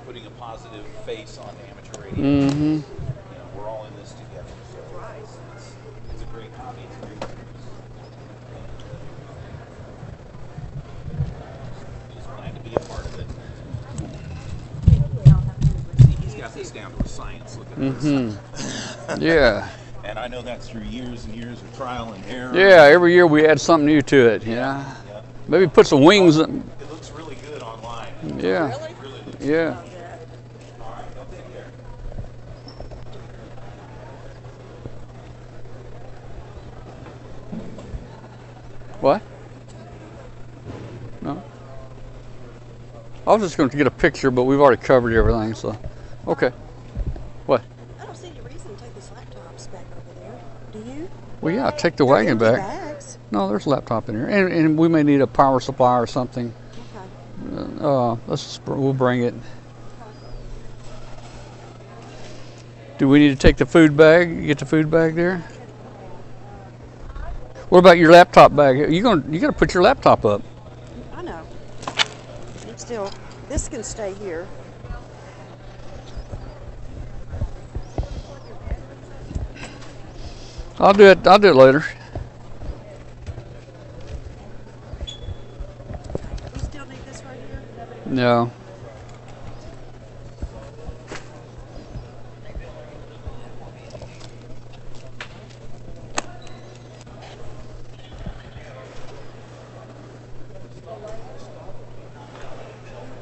Putting a positive face on amateur radio. Mm-hmm. You know, we're all in this together. So it's a great hobby. It's a great business. He's glad to be a part of it. See, he's got this down to a science. Look at this. Yeah. And I know that's through years and years of trial and error. Yeah, every year we add something new to it, you know. Yeah. Maybe put some wings. It looks really good online. Yeah. It really looks Yeah. good. All right, don't take care. What? No. I was just going to get a picture, but we've already covered everything, so. Okay. What? I don't see any reason to take these laptops back over there. Do you? Well, yeah, take the wagon empty back. bags. No, there's a laptop in here, and we may need a power supply or something. Okay. We'll bring it. Do we need to take the food bag? Get the food bag there. What about your laptop bag? You gotta put your laptop up. I know. Still, this can stay here. I'll do it later. You still need this right here? No.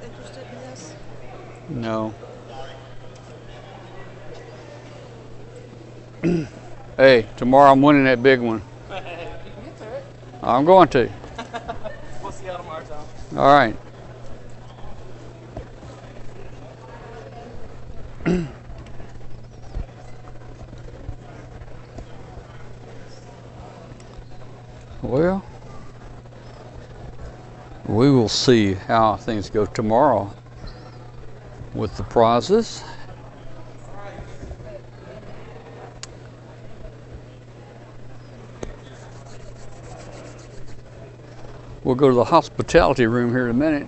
Interested in this? No. Hey, tomorrow I'm winning that big one. I'm going to. We'll see you tomorrow, Tom. All right. Well, we will see how things go tomorrow with the prizes. We'll go to the hospitality room here in a minute.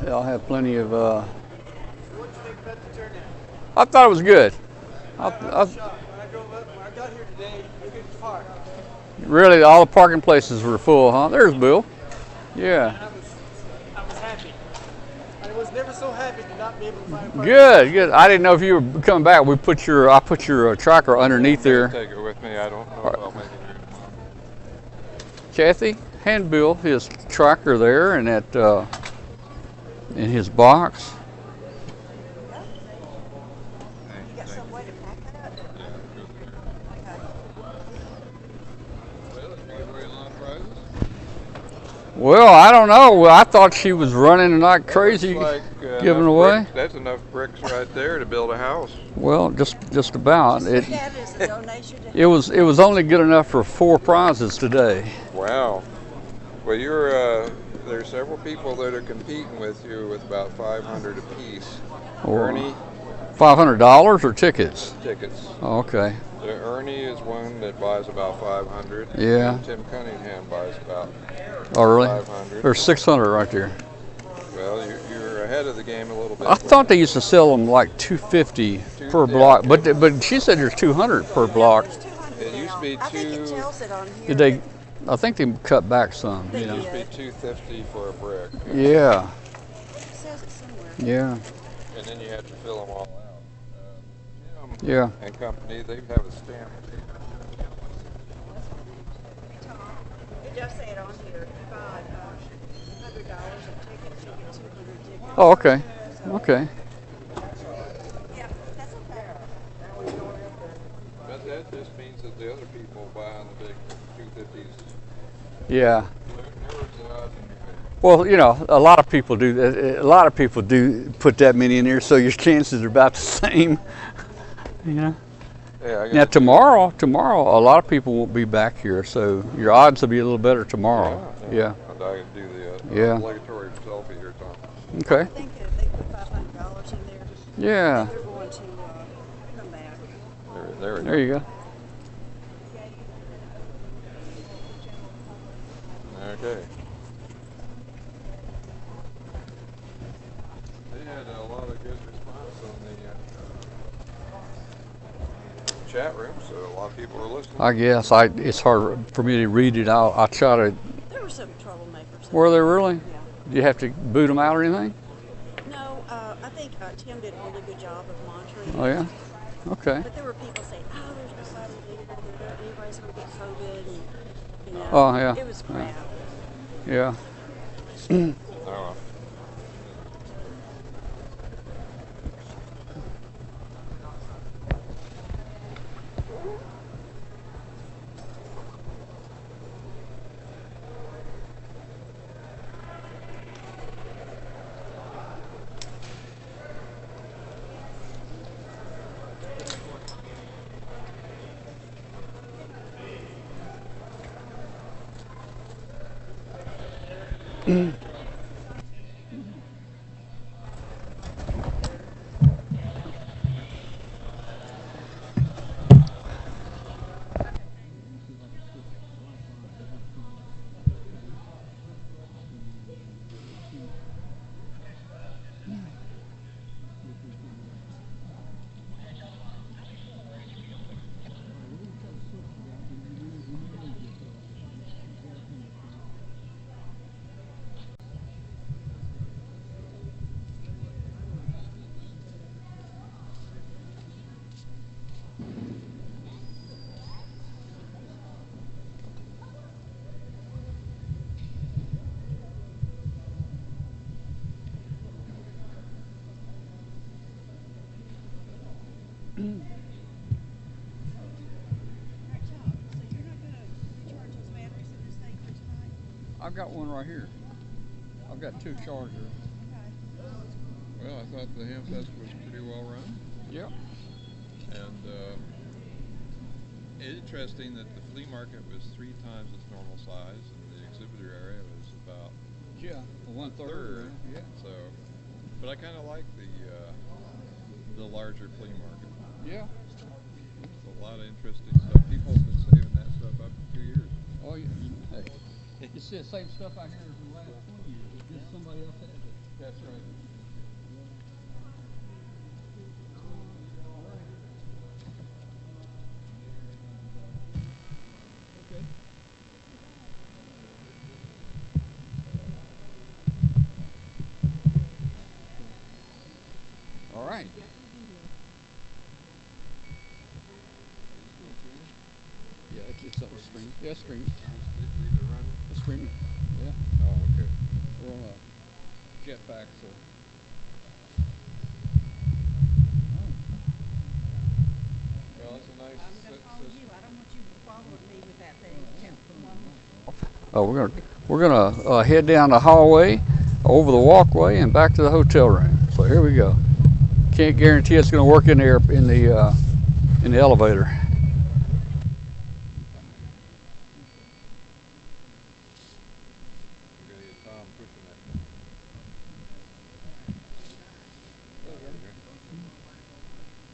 I'll have plenty of. What did you think about the turnout? I thought it was good. When I got here today, you could park. Really, all the parking places were full, huh? There's Bill. Yeah. I was happy. I was never so happy to not be able to find parking. Good, good. I didn't know if you were coming back. I put your tracker underneath there. Take it with me. I don't know if I'll make it here tomorrow. Kathy, hand Bill his tracker there and that in his box. You got some way to pack it up? Well, I don't know. Well, I thought she was running like crazy. Looks like giving enough away. bricks. That's enough bricks right there to build a house. Well, just about. Just look at it as a donation to It was only good enough for 4 prizes today. Wow. Well, there's several people that are competing with you with about 500 apiece. Ernie. $500 or tickets? Tickets. Oh, okay. Ernie is one that buys about 500. Yeah. And Tim Cunningham buys about Oh, really? 500. There's 600 right there. Well, you're ahead of the game a little bit. I thought they used to sell them like 250 per block, but she said there's 200 per block. It used to be I think it tells it on here. Did they? I think they cut back some. It used to be 250 for a brick. Yeah. It says it somewhere. Yeah. And then you had to fill them all out. Tim Yeah. and company, they have a stamp. It does say it on here. If you buy $100 of tickets, you get 200 tickets. Oh, okay. Okay. Yeah, that's okay. But that just means that the other people buying the big 250s. Yeah. Well, you know, a lot of people do. A lot of people do put that many in there, so your chances are about the same. Yeah. Yeah. Now tomorrow, a lot of people won't be back here, so your odds will be a little better tomorrow. Yeah. And I can do the obligatory selfie here, Tom. Okay. I think they put $500 in there. Yeah. They're going to come back. There you go. Okay. They had a lot of good response on the chat room, so a lot of people are listening. I guess it's hard for me to read it. I'll try to. There were some troublemakers. Were there really? Yeah. Do you have to boot them out or anything? No, I think Tim did a really good job of monitoring. Oh yeah. Okay. But there were people saying, "Oh, there's nobody there. Anybody's going to get COVID." And, you know, Oh yeah. It was crap. Yeah. Oh. I've got one right here. I've got 2 chargers. Well, I thought the hamfest was pretty well run. Yep. And interesting that the flea market was 3 times its normal size, and the exhibitor area was about 1/3. Yeah. So, but I kind of like the larger flea market. Yeah. It's a lot of interesting stuff. People have been saving that stuff up for 2 years. Oh yeah. Hey, you see the same stuff out here as the last 20 years. It's just somebody else has it. That's right. All right. Yeah, it's on the screen. Yeah, screen. The screen. Yeah. Oh, okay. We're on a jetpack, so. Well, it's a nice. I'm gonna follow you. I don't want you following me with that thing. We're gonna head down the hallway, over the walkway, and back to the hotel room. So here we go. Can't guarantee it's going to work in the elevator.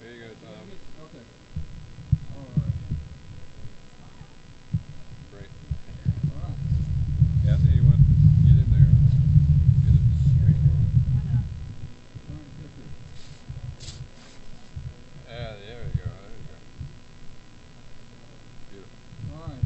There you go, Tom. Okay. All right. Great. All right. Kathy, you want to get in there? Get it straight. There we go. There we go. Beautiful. All right.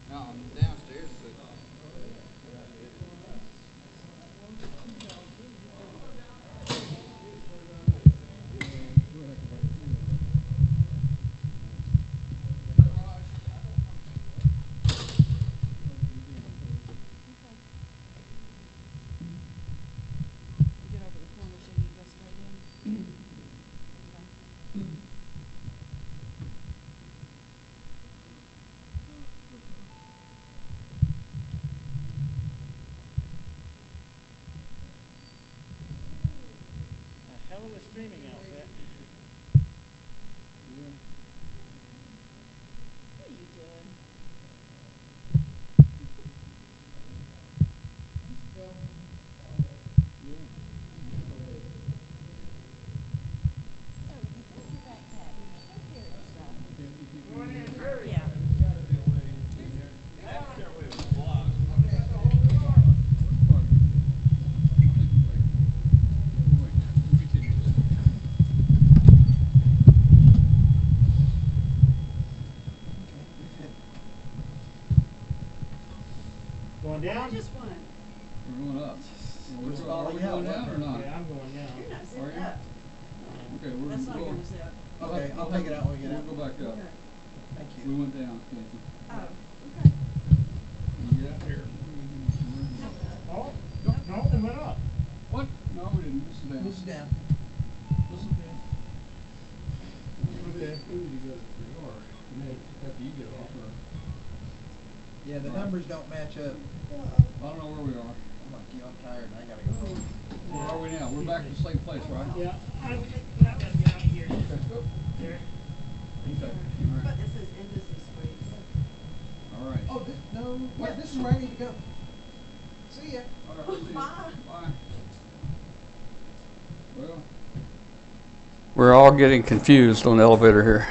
No, I'm downstairs. Get over the corner so you go straight in. A hell of a streaming outfit. What are you doing? Yeah. Going down? Just one. We're going up. Just Are follow we you. going down or not? Yeah, I'm going down. You're not Are sitting you? up. Okay, we're That's not we'll- gonna zip. Okay, I'll take it out when we get out. We'll go back up. Okay. Thank We you. went down. Thank you. Oh, okay. You get out here. Oh, no, we went up. What? No, we didn't. This is down. This is down. This is down. Okay. After you get off, or Yeah, the numbers don't match up. I don't know where we are. I'm like, you, I'm tired and I gotta go home. Where are we now? We're back at the same place, right? Yeah, I'm not gonna get out of here. There. Okay. But this is Embassy Suites. All right. Oh, no, wait, this is where I need to go. See ya. All right, we'll see you. Bye. Bye. Well, We're all getting confused on the elevator here.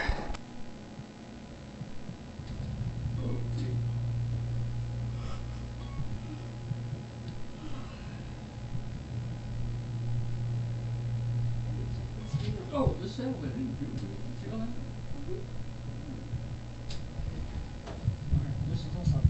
said with him. See all that? All right, this is also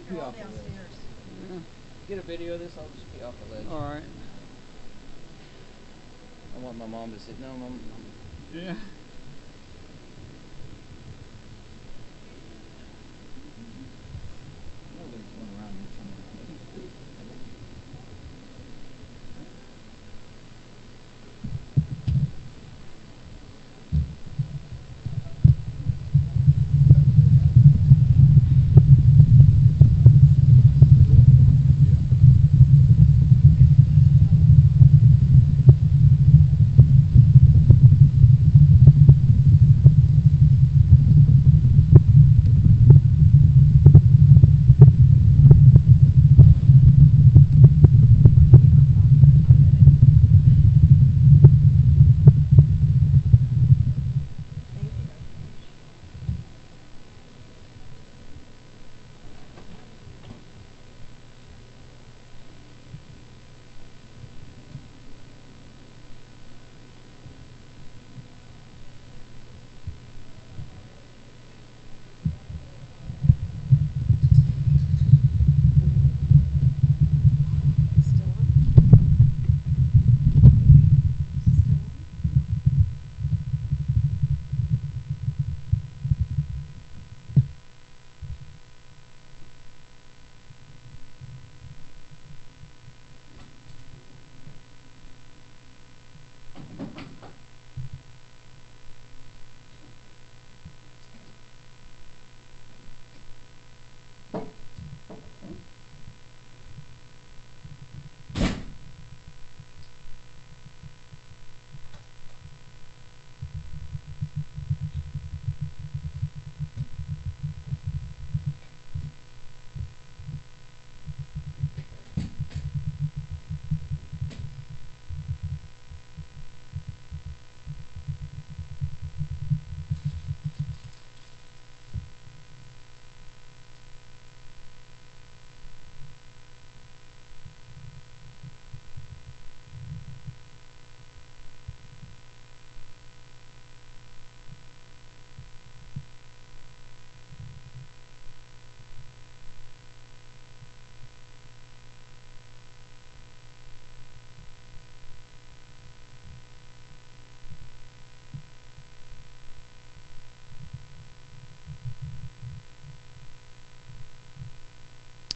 They're all downstairs. Yeah. Get a video of this, I'll just be off the ledge. All right. I want my mom to sit. No, mom. Yeah.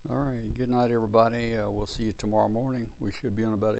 All right. Good night, everybody. We'll see you tomorrow morning. We should be on about